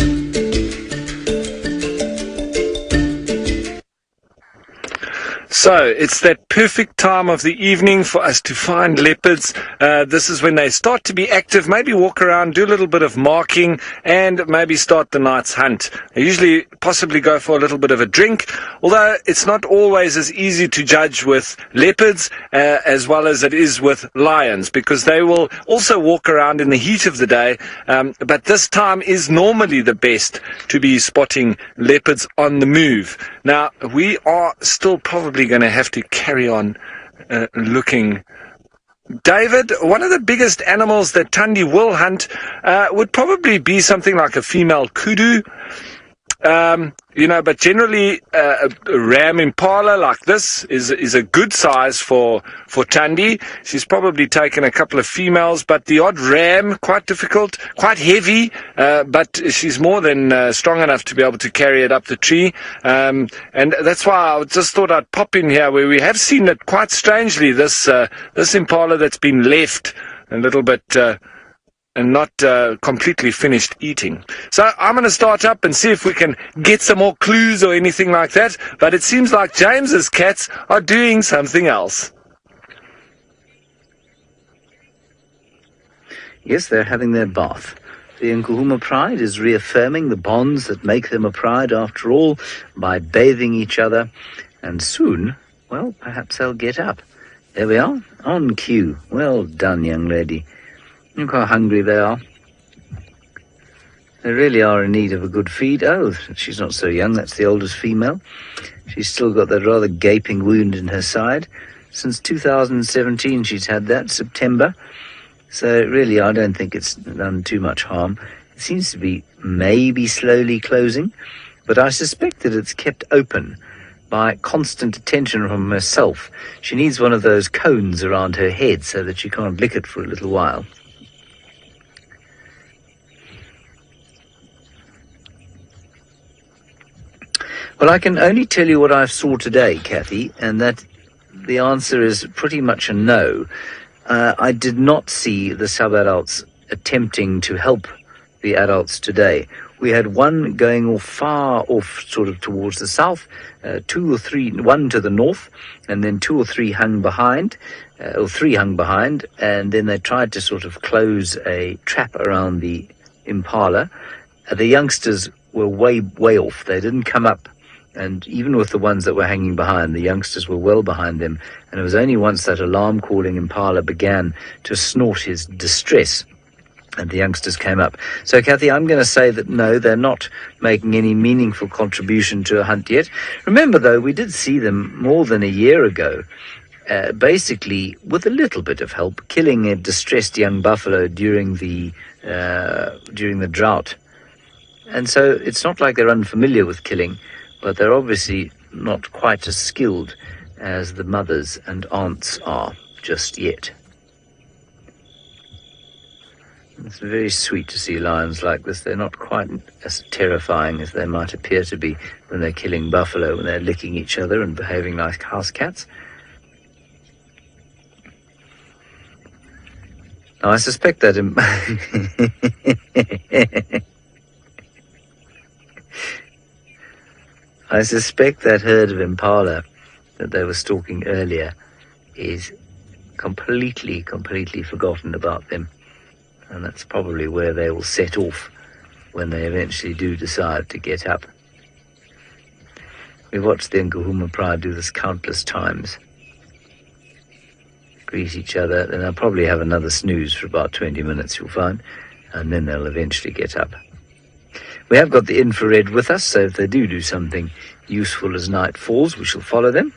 Speaker 6: So it's that perfect time of the evening for us to find leopards. This is when they start to be active, maybe walk around, do a little bit of marking, and maybe start the night's hunt. They usually possibly go for a little bit of a drink, although it's not always as easy to judge with leopards as well as it is with lions, because they will also walk around in the heat of the day, but this time is normally the best to be spotting leopards on the move. Now, we are still probably going to have to carry on looking. David, one of the biggest animals that Tandi will hunt would probably be something like a female kudu. But generally a ram impala like this is a good size for Tandi. She's probably taken a couple of females, but the odd ram, quite difficult, quite heavy, but she's more than strong enough to be able to carry it up the tree. And that's why I just thought I'd pop in here, where we have seen it quite strangely, this impala that's been left a little bit and not completely finished eating. So I'm going to start up and see if we can get some more clues or anything like that, but it seems like James's cats are doing something else.
Speaker 4: Yes, they're having their bath. The Nkuhuma pride is reaffirming the bonds that make them a pride after all by bathing each other, and soon, well, perhaps they'll get up. There we are, on cue. Well done, young lady. Look how hungry they are. They really are in need of a good feed. Oh, she's not so young. That's the oldest female. She's still got that rather gaping wound in her side. Since 2017 she's had that, September. So really, I don't think it's done too much harm. It seems to be maybe slowly closing, but I suspect that it's kept open by constant attention from herself. She needs one of those cones around her head so that she can't lick it for a little while. Well, I can only tell you what I saw today, Kathy, and that the answer is pretty much a no. I did not see the sub-adults attempting to help the adults today. We had one going far off, sort of towards the south, two or three, one to the north, and then two or three hung behind, and then they tried to sort of close a trap around the impala. The youngsters were way off. They didn't come up. And even with the ones that were hanging behind, the youngsters were well behind them. And it was only once that alarm-calling impala began to snort his distress and the youngsters came up. So, Kathy, I'm going to say that no, they're not making any meaningful contribution to a hunt yet. Remember, though, we did see them more than a year ago, basically, with a little bit of help, killing a distressed young buffalo during the drought. And so it's not like they're unfamiliar with killing, but they're obviously not quite as skilled as the mothers and aunts are just yet. It's very sweet to see lions like this. They're not quite as terrifying as they might appear to be when they're killing buffalo, when they're licking each other and behaving like house cats. Now, I suspect that I suspect that herd of impala that they were stalking earlier is completely forgotten about them. And that's probably where they will set off when they eventually do decide to get up. We've watched the Nkuhuma pride do this countless times. Greet each other, then they'll probably have another snooze for about 20 minutes, you'll find, and then they'll eventually get up. We have got the infrared with us, so if they do something useful as night falls, we shall follow them,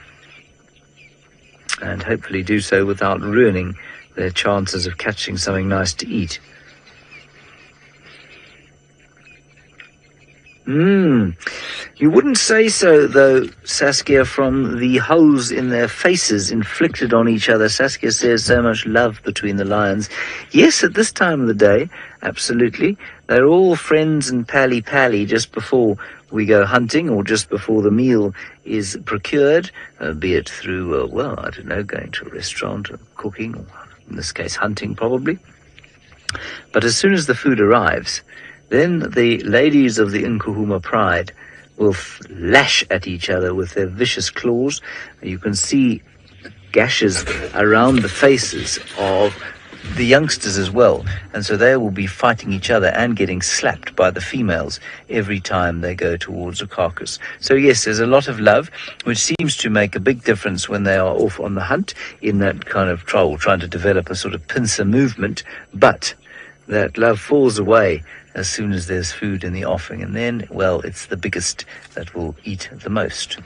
Speaker 4: and hopefully do so without ruining their chances of catching something nice to eat. You wouldn't say so, though, Saskia, from the holes in their faces inflicted on each other. Saskia says so much love between the lions. Yes, at this time of the day, absolutely. They're all friends and pally-pally just before we go hunting or just before the meal is procured, be it through, I don't know, going to a restaurant or cooking, or in this case hunting probably. But as soon as the food arrives, then the ladies of the Nkuhuma pride will lash at each other with their vicious claws. You can see gashes around the faces of the youngsters as well, and so they will be fighting each other and getting slapped by the females every time they go towards a carcass. So yes, there's a lot of love, which seems to make a big difference when they are off on the hunt in that kind of trial, trying to develop a sort of pincer movement, but that love falls away as soon as there's food in the offing, and then, well, it's the biggest that will eat the most.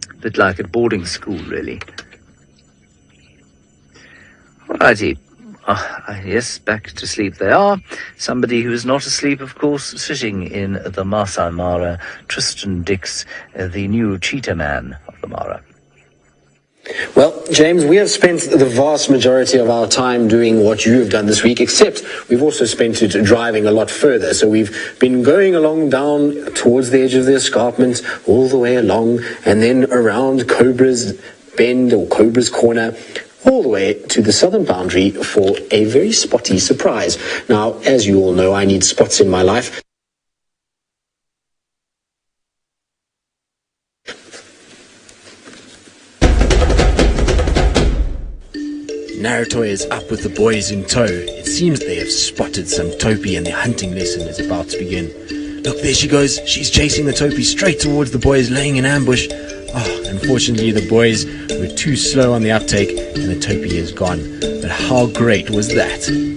Speaker 4: A bit like at boarding school, really. Alrighty. Yes, back to sleep they are. Somebody who is not asleep, of course, sitting in the Masai Mara, Tristan Dix, the new cheetah man of the Mara.
Speaker 1: Well, James, we have spent the vast majority of our time doing what you have done this week, except we've also spent it driving a lot further. So we've been going along down towards the edge of the escarpment, all the way along, and then around Cobra's Bend or Cobra's Corner, all the way to the southern boundary for a very spotty surprise. Now, as you all know, I need spots in my life.
Speaker 9: Naratoy is up with the boys in tow. It seems they have spotted some topi and their hunting lesson is about to begin. Look, there she goes. She's chasing the topi straight towards the boys, laying in ambush. Oh, unfortunately, the boys were too slow on the uptake and the topi is gone. But how great was that?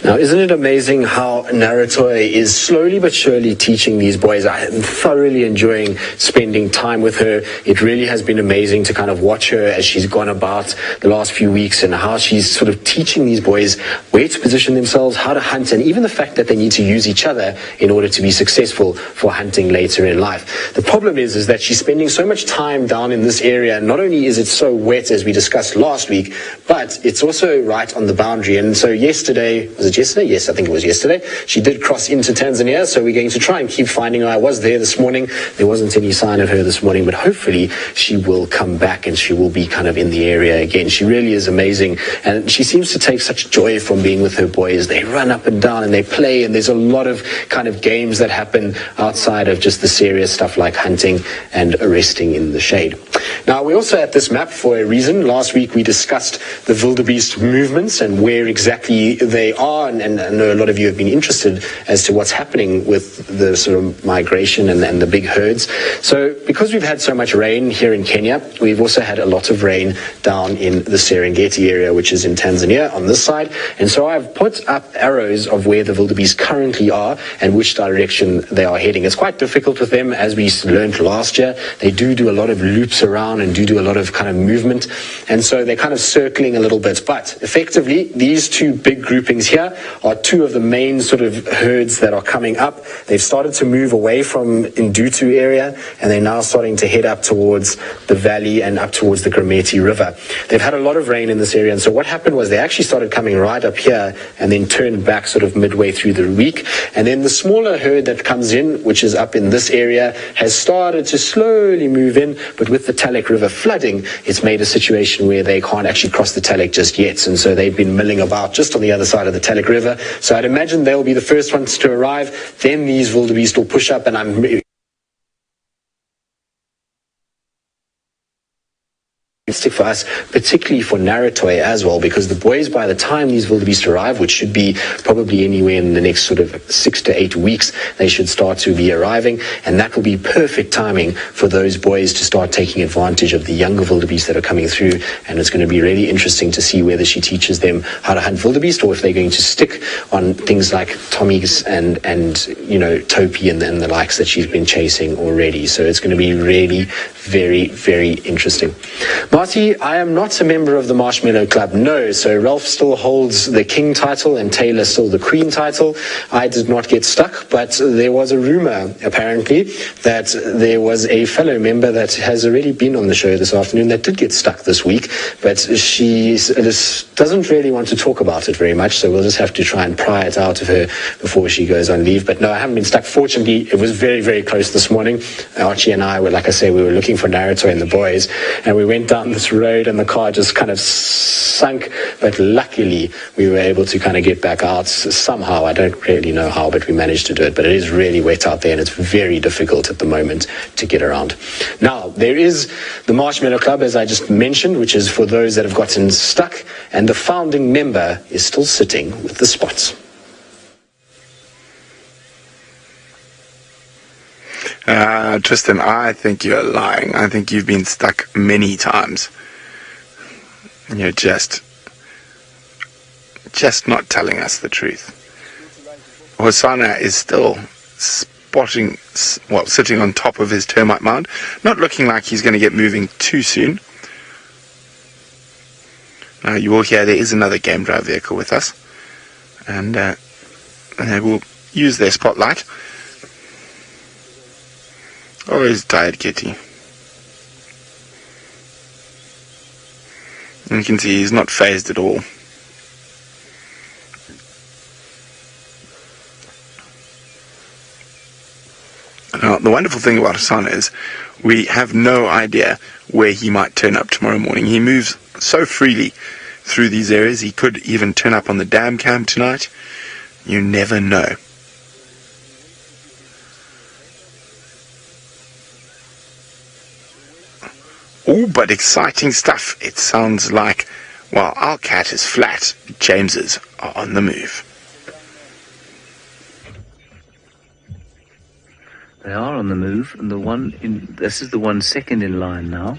Speaker 1: Now, isn't it amazing how Naratoy is slowly but surely teaching these boys? I am thoroughly enjoying spending time with her. It really has been amazing to kind of watch her as she's gone about the last few weeks and how she's sort of teaching these boys where to position themselves, how to hunt, and even the fact that they need to use each other in order to be successful for hunting later in life. The problem is that she's spending so much time down in this area. Not only is it so wet, as we discussed last week, but it's also right on the boundary. And so yesterday, was it yesterday? Yes, I think it was yesterday. She did cross into Tanzania, so we're going to try and keep finding her. I was there this morning. There wasn't any sign of her this morning, but hopefully she will come back and she will be kind of in the area again. She really is amazing, and she seems to take such joy from being with her boys. They run up and down and they play, and there's a lot of kind of games that happen outside of just the serious stuff like hunting and resting in the shade. Now, we also had this map for a reason. Last week we discussed the wildebeest movements and where exactly they are, and I know a lot of you have been interested as to what's happening with the sort of migration and the big herds. So because we've had so much rain here in Kenya, we've also had a lot of rain down in the Serengeti area, which is in Tanzania on this side. And so I've put up arrows of where the wildebeest currently are and which direction they are heading. It's quite difficult with them, as we learned last year. They do a lot of loops around and do a lot of kind of movement. And so they're kind of circling a little bit. But effectively, these two big groupings here are two of the main sort of herds that are coming up. They've started to move away from Ndutu area, and they're now starting to head up towards the valley and up towards the Grameti River. They've had a lot of rain in this area, and so what happened was they actually started coming right up here and then turned back sort of midway through the week. And then the smaller herd that comes in, which is up in this area, has started to slowly move in, but with the Talek River flooding, it's made a situation where they can't actually cross the Talek just yet, and so they've been milling about just on the other side of the Talek River. So I'd imagine they'll be the first ones to arrive. Then these wildebeest will push up, and I'm for us, particularly for Naratoy as well, because the boys, by the time these wildebeest arrive, which should be probably anywhere in the next sort of 6 to 8 weeks, they should start to be arriving, and that will be perfect timing for those boys to start taking advantage of the younger wildebeest that are coming through. And it's going to be really interesting to see whether she teaches them how to hunt wildebeest, or if they're going to stick on things like tommies and you know, topi and the likes that she's been chasing already. So it's going to be really very, very interesting. Marty, I am not a member of the Marshmallow Club, no. So Ralph still holds the king title and Taylor still the queen title. I did not get stuck, but there was a rumor, apparently, that there was a fellow member that has already been on the show this afternoon that did get stuck this week, but she doesn't really want to talk about it very much, so we'll just have to try and pry it out of her before she goes on leave. But no, I haven't been stuck. Fortunately, it was very, very close this morning. Archie and I were, like I say, we were looking for Naruto and the boys, and we went down this road and the car just kind of sunk, but luckily we were able to kind of get back out somehow. I don't really know how, but we managed to do it. But it is really wet out there and it's very difficult at the moment to get around. Now, there is the Marshmallow Club, as I just mentioned, which is for those that have gotten stuck, and the founding member is still sitting with the spots.
Speaker 3: Tristan, I think you're lying. I think you've been stuck many times. You're just not telling us the truth. Hosana is still sitting on top of his termite mound, not looking like he's going to get moving too soon. You will hear there is another game drive vehicle with us, and they will use their spotlight. Oh, he's tired kitty. And you can see he's not phased at all. Now, the wonderful thing about Hosana is we have no idea where he might turn up tomorrow morning. He moves so freely through these areas. He could even turn up on the dam cam tonight. You never know. Oh, but exciting stuff. It sounds like, while our cat is flat, James's are on the move.
Speaker 4: They are on the move, and this is the one second in line now.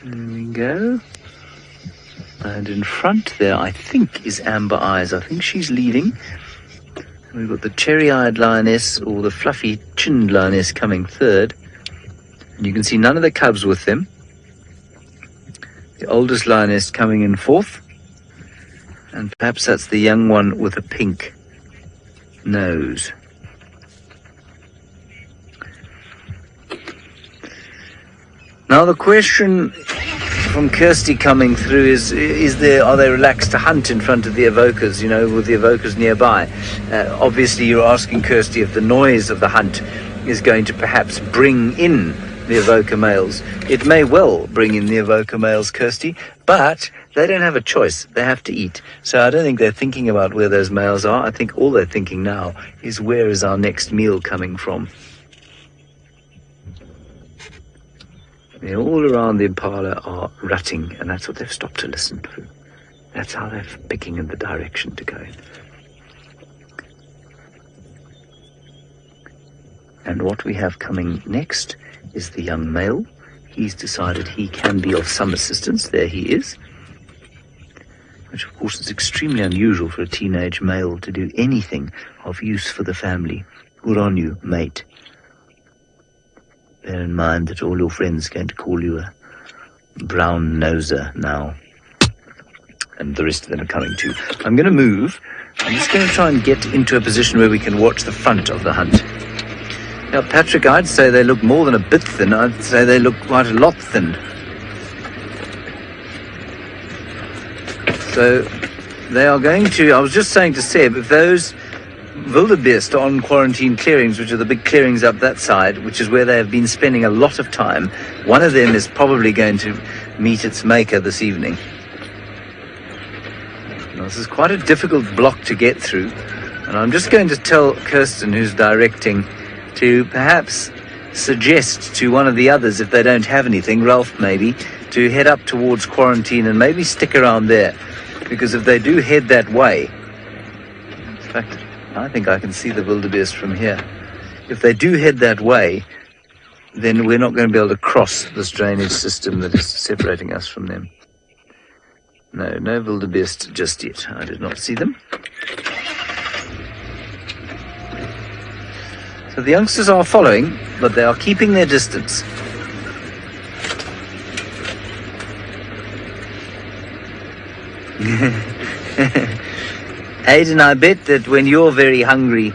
Speaker 4: There we go. And in front there, I think, is Amber Eyes. I think she's leading. We've got the cherry-eyed lioness, or the fluffy-chinned lioness, coming third. You can see none of the cubs with them. The oldest lioness coming in fourth. And perhaps that's the young one with a pink nose. Now the question from Kirsty coming through is are they relaxed to hunt in front of the evokers, with the evokers nearby? Obviously you're asking Kirsty if the noise of the hunt is going to perhaps bring in the evoker males. It may well bring in the evoker males, Kirsty, but they don't have a choice. They have to eat. So I don't think they're thinking about where those males are. I think all they're thinking now is, where is our next meal coming from? They're all around the impala are rutting, and that's what they've stopped to listen to. That's how they're picking in the direction to go in. And what we have coming next is the young male. He's decided he can be of some assistance. There he is. Which, of course, is extremely unusual for a teenage male to do anything of use for the family. Good on you, mate. Bear in mind that all your friends are going to call you a brown noser now. And the rest of them are coming too. I'm going to move. I'm just going to try and get into a position where we can watch the front of the hunt. Now, Patrick, I'd say they look more than a bit thin. I'd say they look quite a lot thin. So they are going to, I was just saying to Seb, if those wildebeest on quarantine clearings, which are the big clearings up that side, which is where they have been spending a lot of time, one of them is probably going to meet its maker this evening. Now, this is quite a difficult block to get through, and I'm just going to tell Kirsten, who's directing, to perhaps suggest to one of the others, if they don't have anything, Ralph maybe, to head up towards quarantine and maybe stick around there, because if they do head that way, in fact, I think I can see the wildebeest from here. If they do head that way, then we're not going to be able to cross this drainage system that is separating us from them. No wildebeest just yet. I did not see them. So the youngsters are following, but they are keeping their distance. Aidan, I bet that when you're very hungry,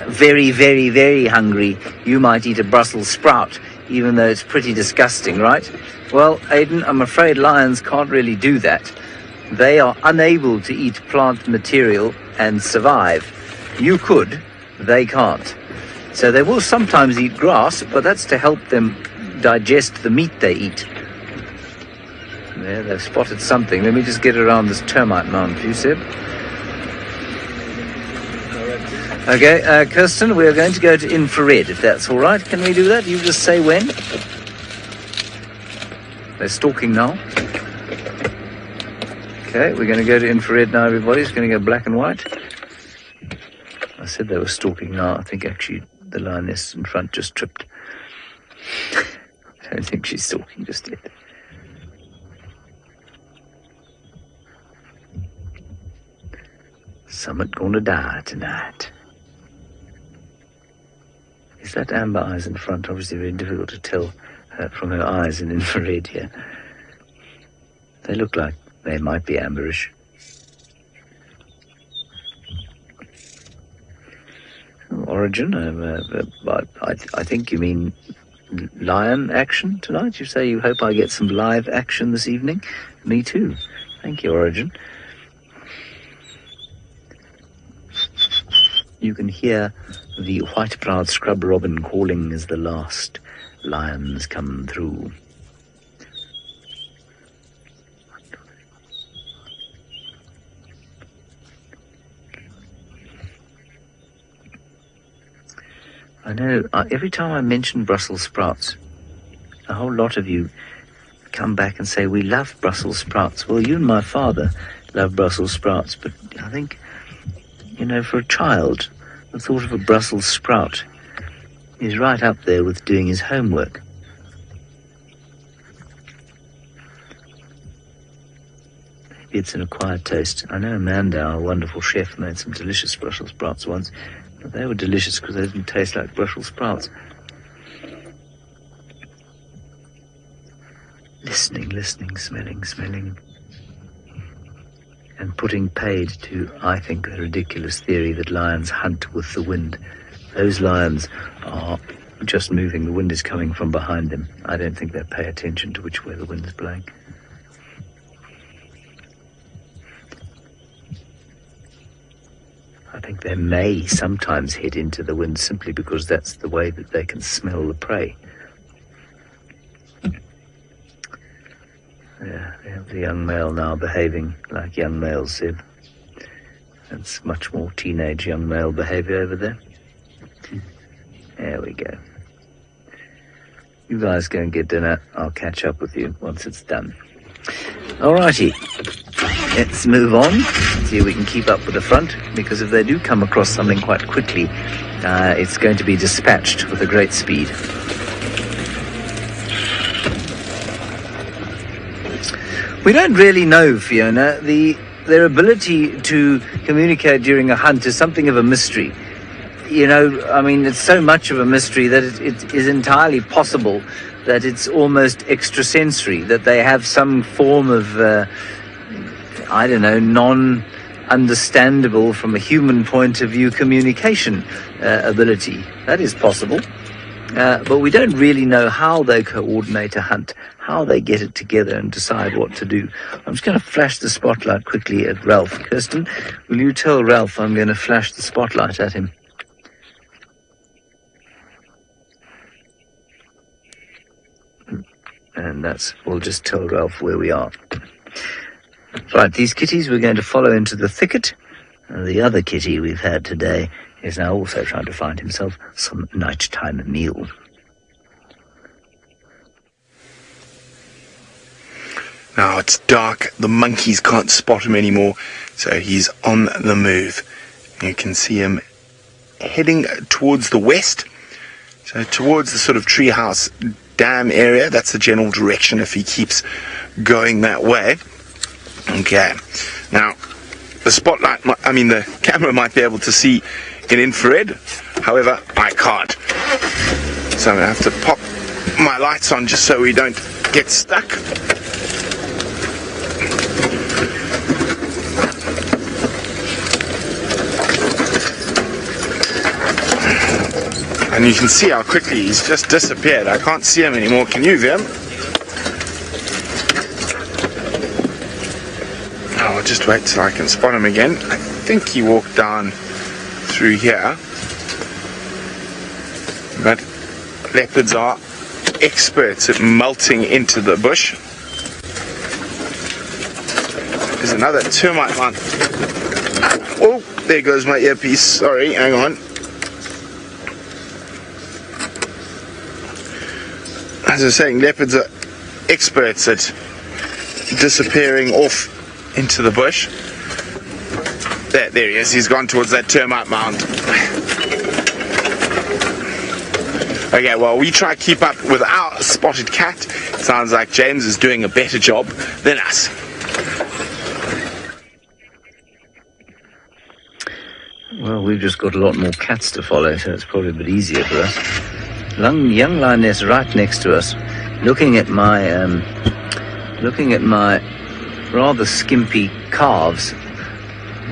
Speaker 4: very, very, very hungry, you might eat a Brussels sprout, even though it's pretty disgusting, right? Well, Aidan, I'm afraid lions can't really do that. They are unable to eat plant material and survive. You could, they can't. So they will sometimes eat grass, but that's to help them digest the meat they eat. There, they've spotted something. Let me just get around this termite mound for you, Seb. Okay, Kirsten, we're going to go to infrared, if that's all right. Can we do that? You just say when. They're stalking now. Okay, we're going to go to infrared now, everybody. It's going to go black and white. I said they were stalking now. I think actually the lioness in front just tripped. I don't think she's stalking just yet. Someone gonna die tonight. Is that amber eyes in front? Obviously very difficult to tell from her eyes in infrared here. They look like they might be amberish. Origin, I think you mean lion action tonight. You say you hope I get some live action this evening. Me too. Thank you, Origin. You can hear the white-browed scrub robin calling as the last lions come through. I know, every time I mention Brussels sprouts, a whole lot of you come back and say, we love Brussels sprouts. Well, you and my father love Brussels sprouts, but I think, you know, for a child, the thought of a Brussels sprout is right up there with doing his homework. Maybe it's an acquired taste. I know Amanda, our wonderful chef, made some delicious Brussels sprouts once. But they were delicious because they didn't taste like Brussels sprouts. Listening, smelling. And putting paid to, I think, the ridiculous theory that lions hunt with the wind. Those lions are just moving. The wind is coming from behind them. I don't think they pay attention to which way the wind is blowing. I think they may sometimes head into the wind simply because that's the way that they can smell the prey. Yeah, they have the young male now behaving like young males, Seb. That's much more teenage young male behavior over there. There we go. You guys go and get dinner. I'll catch up with you once it's done. Alrighty. Let's move on, see if we can keep up with the front, because if they do come across something quite quickly, it's going to be dispatched with a great speed. We don't really know, Fiona. Their ability to communicate during a hunt is something of a mystery. You know, I mean, it's so much of a mystery that it is entirely possible that it's almost extrasensory, that they have some form of I don't know, non-understandable from a human point of view communication ability. That is possible. But we don't really know how they coordinate a hunt, how they get it together and decide what to do. I'm just going to flash the spotlight quickly at Ralph. Kirsten, will you tell Ralph I'm going to flash the spotlight at him? And we'll just tell Ralph where we are. Right, these kitties we're going to follow into the thicket. The other kitty we've had today is now also trying to find himself some nighttime meal.
Speaker 3: Now it's dark, the monkeys can't spot him anymore, so he's on the move. You can see him heading towards the west, so towards the sort of treehouse dam area. That's the general direction if he keeps going that way. Okay, now the camera might be able to see in infrared, however I can't, so I'm going to have to pop my lights on just so we don't get stuck. And you can see how quickly he's just disappeared. I can't see him anymore. Can you, Vim? Oh, I'll just wait till I can spot him again. I think he walked down through here. But leopards are experts at melting into the bush. There's another termite one. Oh, there goes my earpiece. Sorry, hang on. As I was saying, leopards are experts at disappearing off into the bush. There he is. He's gone towards that termite mound. Okay, well, we try to keep up with our spotted cat. Sounds like James is doing a better job than us.
Speaker 4: Well, we've just got a lot more cats to follow, so it's probably a bit easier for us. Young lioness right next to us, looking at my rather skimpy calves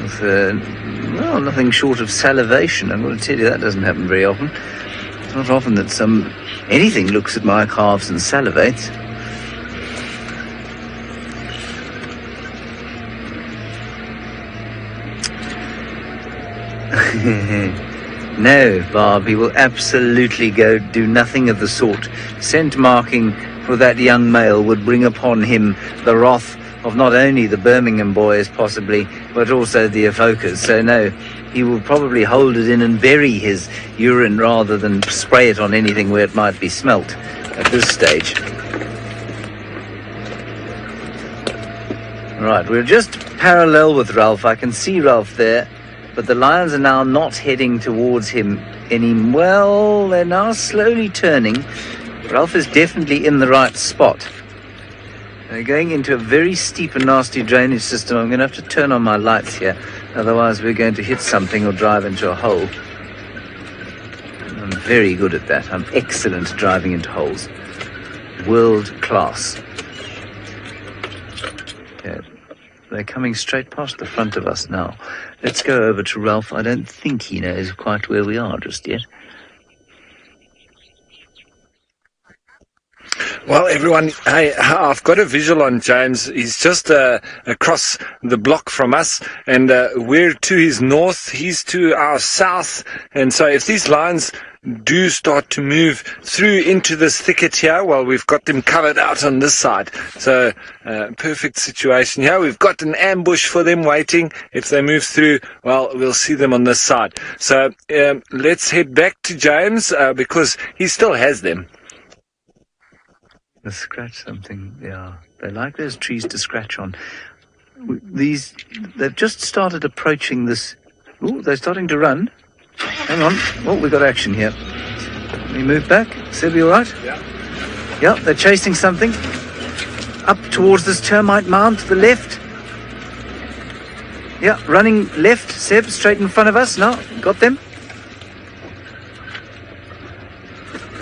Speaker 4: with well, nothing short of salivation. I'm going to tell you, that doesn't happen very often. It's not often that anything looks at my calves and salivates. No, Bob, he will absolutely do nothing of the sort. Scent marking for that young male would bring upon him the wrath of not only the Birmingham boys, possibly, but also the evokers. So no, he will probably hold it in and bury his urine rather than spray it on anything where it might be smelt at this stage. Right, we're just parallel with Ralph. I can see Ralph there. But the lions are now not heading towards him well, they're now slowly turning. Ralph is definitely in the right spot. They're going into a very steep and nasty drainage system. I'm going to have to turn on my lights here, otherwise we're going to hit something or drive into a hole. I'm very good at that. I'm excellent at driving into holes. World class. Okay. They're coming straight past the front of us now. Let's go over to Ralph. I don't think he knows quite where we are just yet.
Speaker 6: Well, everyone, hey, I've got a visual on James. He's just across the block from us, and we're to his north, he's to our south. And so if these lions do start to move through into this thicket here, well, we've got them covered out on this side. So perfect situation here. We've got an ambush for them waiting. If they move through, well, we'll see them on this side. So let's head back to James because he still has them.
Speaker 4: Let's scratch something. Yeah, they like those trees to scratch on. They've just started approaching this. Oh, they're starting to run. Hang on. Oh, we've got action here. Can we move back? Sabi, all right?
Speaker 6: Yeah.
Speaker 4: Yeah, they're chasing something. Up towards this termite mound to the left. Yeah, running left, Seb, straight in front of us. No, got them.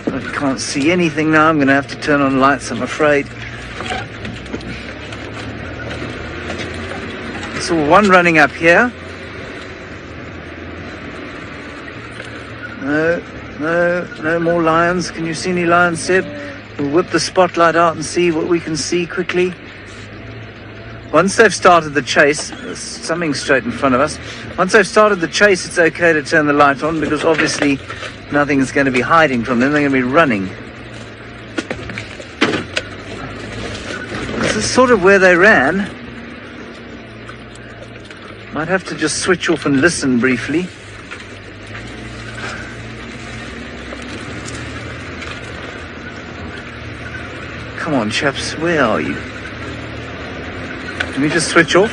Speaker 4: I can't see anything now. I'm going to have to turn on lights, I'm afraid. I saw one running up here. No more lions. Can you see any lions, Seb? We'll whip the spotlight out and see what we can see quickly. Once they've started the chase, there's something straight in front of us. Once they've started the chase, it's okay to turn the light on because obviously nothing's going to be hiding from them. They're going to be running. This is sort of where they ran. Might have to just switch off and listen briefly. Come on, chaps, where are you? Can we just switch off?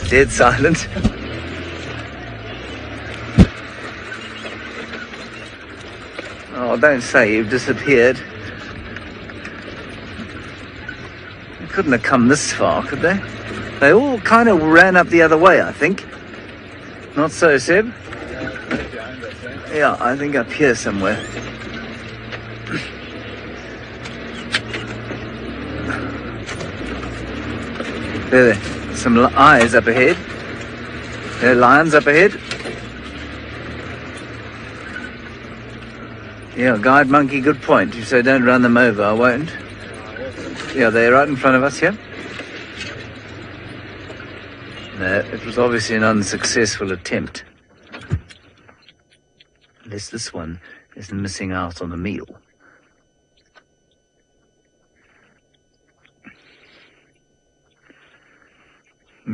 Speaker 4: Dead silent. Oh, don't say you've disappeared. They couldn't have come this far, could they? They all kind of ran up the other way, I think. Not so, Seb? Yeah, I think up here somewhere. There. Some eyes up ahead. There are lions up ahead. Yeah, guide monkey, good point. You say don't run them over, I won't. Yeah, they're right in front of us here. No, it was obviously an unsuccessful attempt. Unless this one is missing out on a meal.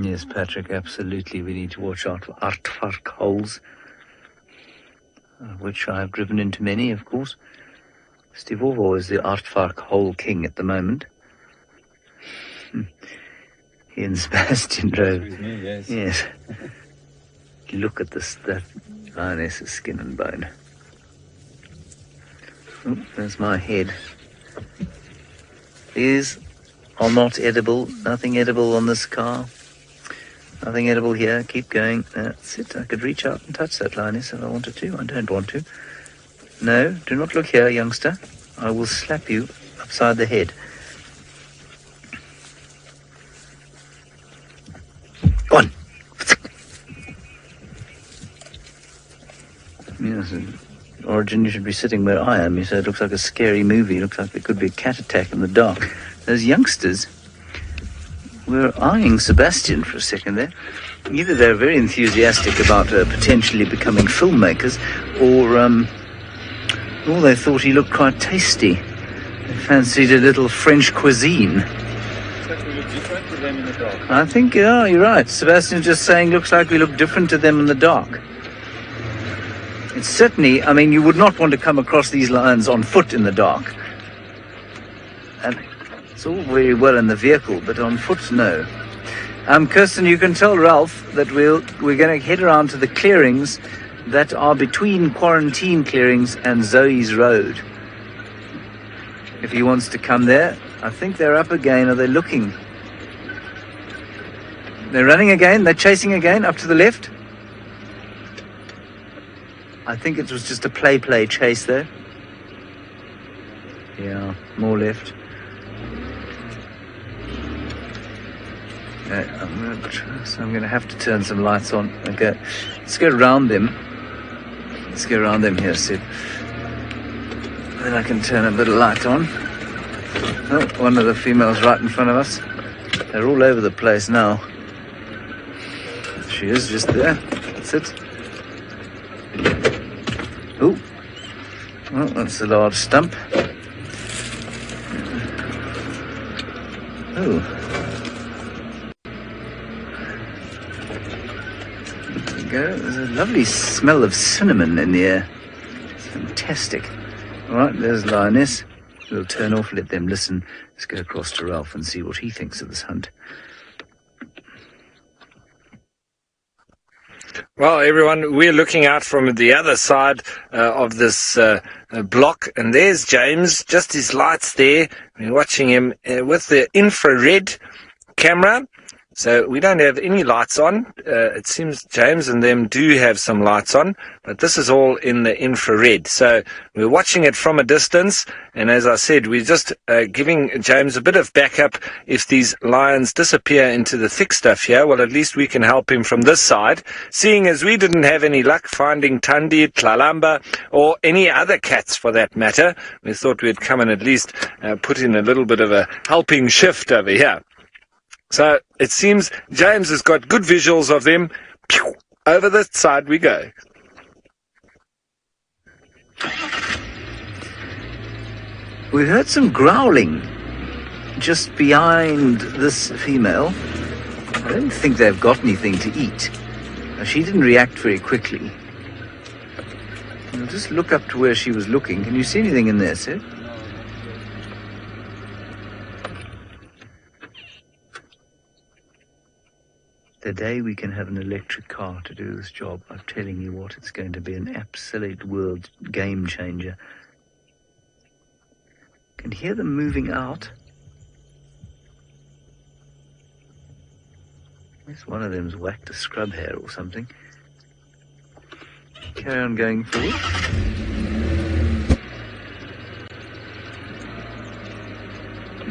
Speaker 4: Yes, Patrick, absolutely. We need to watch out for aardvark holes, which I've driven into many, of course. Stivovo is the aardvark hole king at the moment. He and Sebastian drove. Yes. Look at this, that lioness's skin and bone. Oh, there's my head. These are not edible. Nothing edible on this car. Nothing edible here. Keep going. That's it. I could reach out and touch that lioness if I wanted to. I don't want to. No, do not look here, youngster. I will slap you upside the head. Go on. Yes, Origin, you should be sitting where I am. You said it looks like a scary movie. It looks like there could be a cat attack in the dark. Those youngsters were eyeing Sebastian for a second there. Either they're very enthusiastic about potentially becoming filmmakers, or they thought he looked quite tasty. They fancied a little French cuisine. I think, yeah, you're right. Sebastian's just saying looks like we look different to them in the dark. It's certainly, I mean, you would not want to come across these lions on foot in the dark. And it's all very well in the vehicle, but on foot, no. Kirsten, you can tell Ralph that we're going to head around to the clearings that are between quarantine clearings and Zoe's Road. If he wants to come there, I think they're up again. Are they looking? They're running again. They're chasing again up to the left. I think it was just a play chase there. Yeah, more left. I'm going to have to turn some lights on. Okay, let's go around them. Let's go around them here, Sid. Then I can turn a bit of light on. Oh, one of the females right in front of us. They're all over the place now. She is just there. That's it. Oh, well, that's a large stump. Oh. There's a lovely smell of cinnamon in the air. It's fantastic. All right, there's Lioness. We'll turn off, let them listen. Let's go across to Ralph and see what he thinks of this hunt.
Speaker 6: Well, everyone, we're looking out from the other side of this block, and there's James, just his lights there. We're watching him with the infrared camera. So we don't have any lights on. It seems James and them do have some lights on, but this is all in the infrared. So we're watching it from a distance, and as I said, we're just giving James a bit of backup. If these lions disappear into the thick stuff here, well, at least we can help him from this side. Seeing as we didn't have any luck finding Tandi, Tlalamba, or any other cats for that matter, we thought we'd come and at least put in a little bit of a helping shift over here. So it seems James has got good visuals of them. Pew! Over the side we go.
Speaker 4: We heard some growling just behind this female. I don't think they've got anything to eat. She didn't react very quickly. We'll just look up to where she was looking. Can you see anything in there, Sid? The day we can have an electric car to do this job, I'm telling you what, it's going to be an absolute world game changer. Can hear them moving out. Guess one of them's whacked a scrub hair or something. Carry on going forward.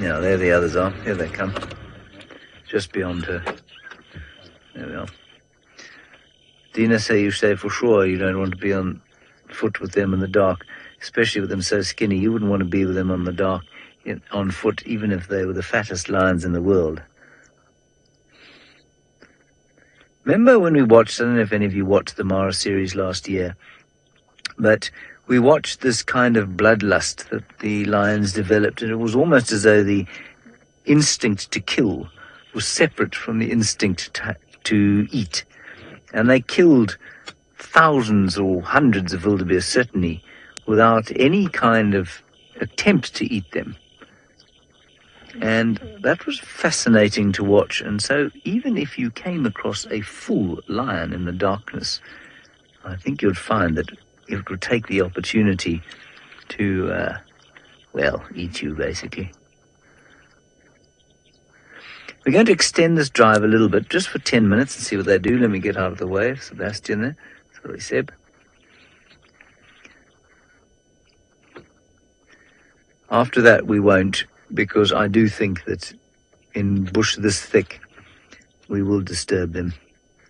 Speaker 4: Yeah, there the others are. Here they come. Just beyond her. There we are. Dina say you say for sure you don't want to be on foot with them in the dark, especially with them so skinny. You wouldn't want to be with them on the dark, on foot, even if they were the fattest lions in the world. Remember when we watched, I don't know if any of you watched the Mara series last year, but we watched this kind of bloodlust that the lions developed, and it was almost as though the instinct to kill was separate from the instinct to eat. And they killed thousands or hundreds of wildebeest, certainly, without any kind of attempt to eat them. And that was fascinating to watch. And so even if you came across a full lion in the darkness, I think you'd find that it would take the opportunity to, eat you, basically. We're going to extend this drive a little bit, just for 10 minutes, and see what they do. Let me get out of the way. Sebastian there. Sorry, Seb. After that, we won't, because I do think that in bush this thick, we will disturb them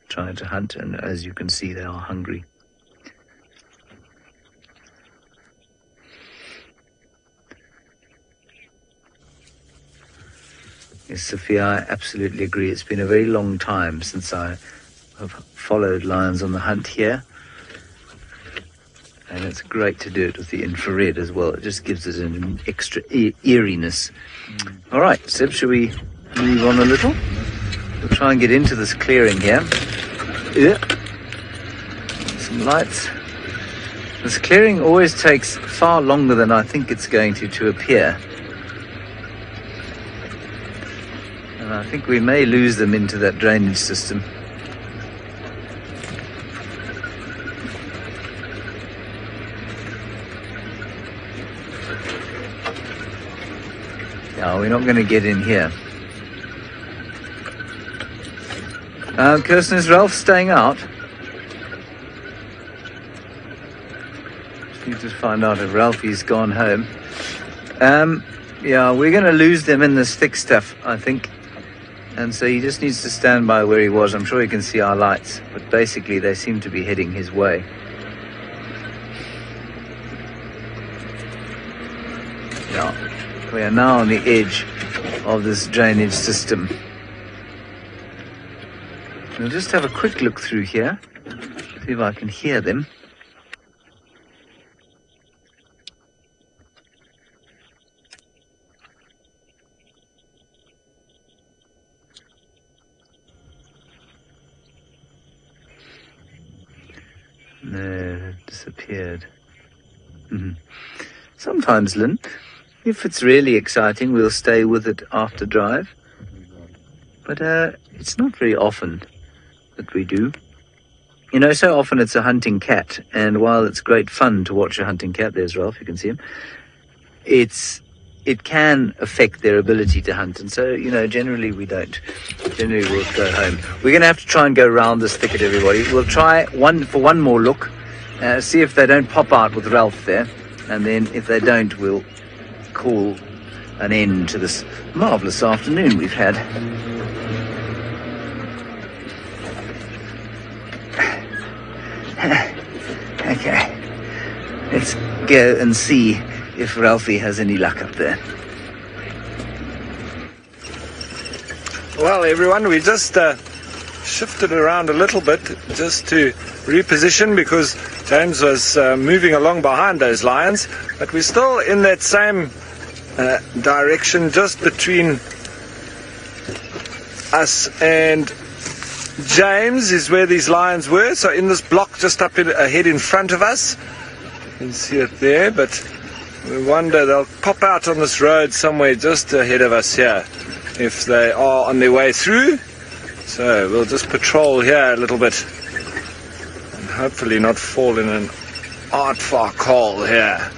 Speaker 4: trying to hunt, and as you can see, they are hungry. Yes, Sophia, I absolutely agree. It's been a very long time since I have followed lions on the hunt here. And it's great to do it with the infrared as well. It just gives it an extra eeriness. All right, Seb, shall we move on a little? We'll try and get into this clearing here. Yeah. Some lights. This clearing always takes far longer than I think it's going to appear. And I think we may lose them into that drainage system. No, we're not going to get in here. Kirsten, is Ralph staying out? Just need to find out if Ralphie's gone home. Yeah, we're going to lose them in this thick stuff, I think. And so he just needs to stand by where he was. I'm sure he can see our lights, but basically they seem to be heading his way. Yeah, we are now on the edge of this drainage system. We'll just have a quick look through here, see if I can hear them. No, they've disappeared. Sometimes, Lynn, if it's really exciting, we'll stay with it after drive. But it's not very often that we do. You know, so often it's a hunting cat, and while it's great fun to watch a hunting cat, there's Ralph, you can see him, it can affect their ability to hunt, and so, you know, generally we don't. Generally we'll go home. We're going to have to try and go around this thicket, everybody. We'll try one more look, see if they don't pop out with Ralph there, and then if they don't, we'll call an end to this marvellous afternoon we've had. Okay, let's go and see if Ralphie has any luck up there.
Speaker 6: Well, everyone, we just shifted around a little bit just to reposition because James was moving along behind those lions, but we're still in that same direction, just between us and James is where these lions were. So in this block just up ahead in front of us, you can see it there, but we wonder they'll pop out on this road somewhere just ahead of us here if they are on their way through. So we'll just patrol here a little bit and hopefully not fall in an aardvark hole here.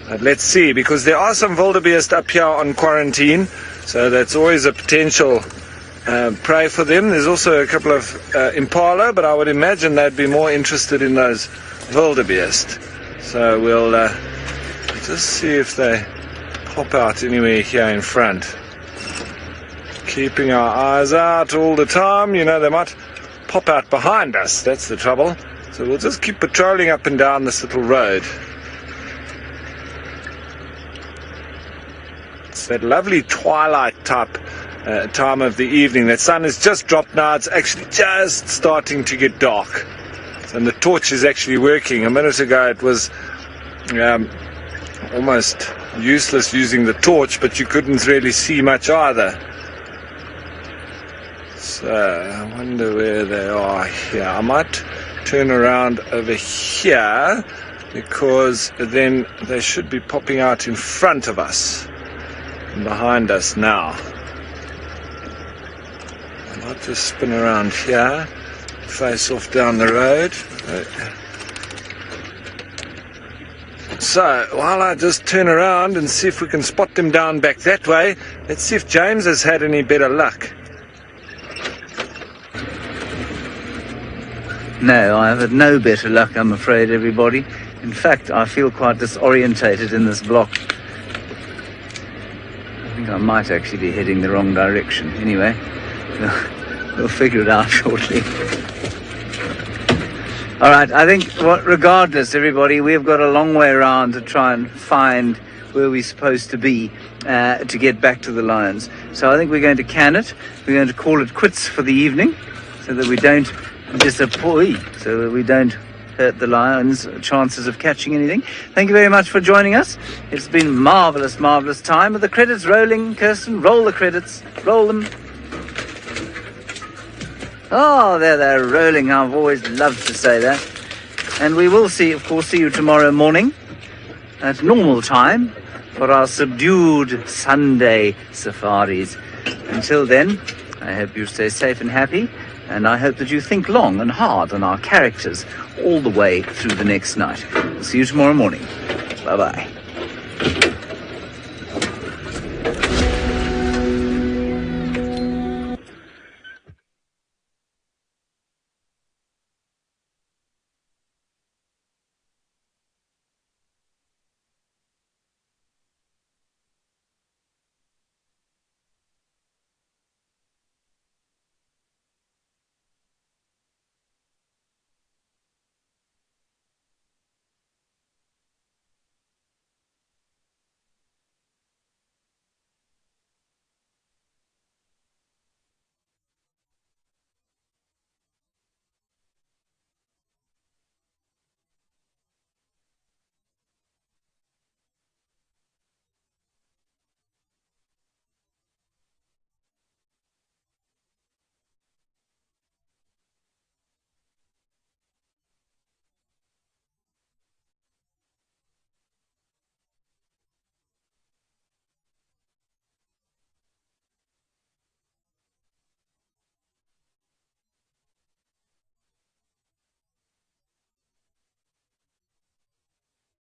Speaker 6: But let's see, because there are some wildebeest up here on quarantine, so that's always a potential prey for them. There's also a couple of impala, but I would imagine they'd be more interested in those wildebeest. So we'll just see if they pop out anywhere here in front. Keeping our eyes out all the time. You know, they might pop out behind us. That's the trouble. So we'll just keep patrolling up and down this little road. It's that lovely twilight type time of the evening. That sun has just dropped now. It's actually just starting to get dark. And the torch is actually working. A minute ago it was almost useless using the torch, but you couldn't really see much either. So I wonder where they are here. I might turn around over here, because then they should be popping out in front of us and behind us now. I might just spin around here, face off down the road. So while I just turn around and see if we can spot them down back that way, let's see if James has had any better luck.
Speaker 4: No, I have had no better luck, I'm afraid, everybody. In fact, I feel quite disorientated in this block. I think I might actually be heading the wrong direction. Anyway, we'll figure it out shortly. All right, I think, regardless, everybody, we've got a long way around to try and find where we're supposed to be to get back to the lions. So I think we're going to can it. We're going to call it quits for the evening, so that we don't hurt the lions' chances of catching anything. Thank you very much for joining us. It's been marvelous, marvelous time. Are the credits rolling, Kirsten? Roll the credits. Roll them. Oh, they're rolling. I've always loved to say that. And we will see you tomorrow morning at normal time for our subdued Sunday safaris. Until then, I hope you stay safe and happy, and I hope that you think long and hard on our characters all the way through the next night. We'll see you tomorrow morning. Bye-bye.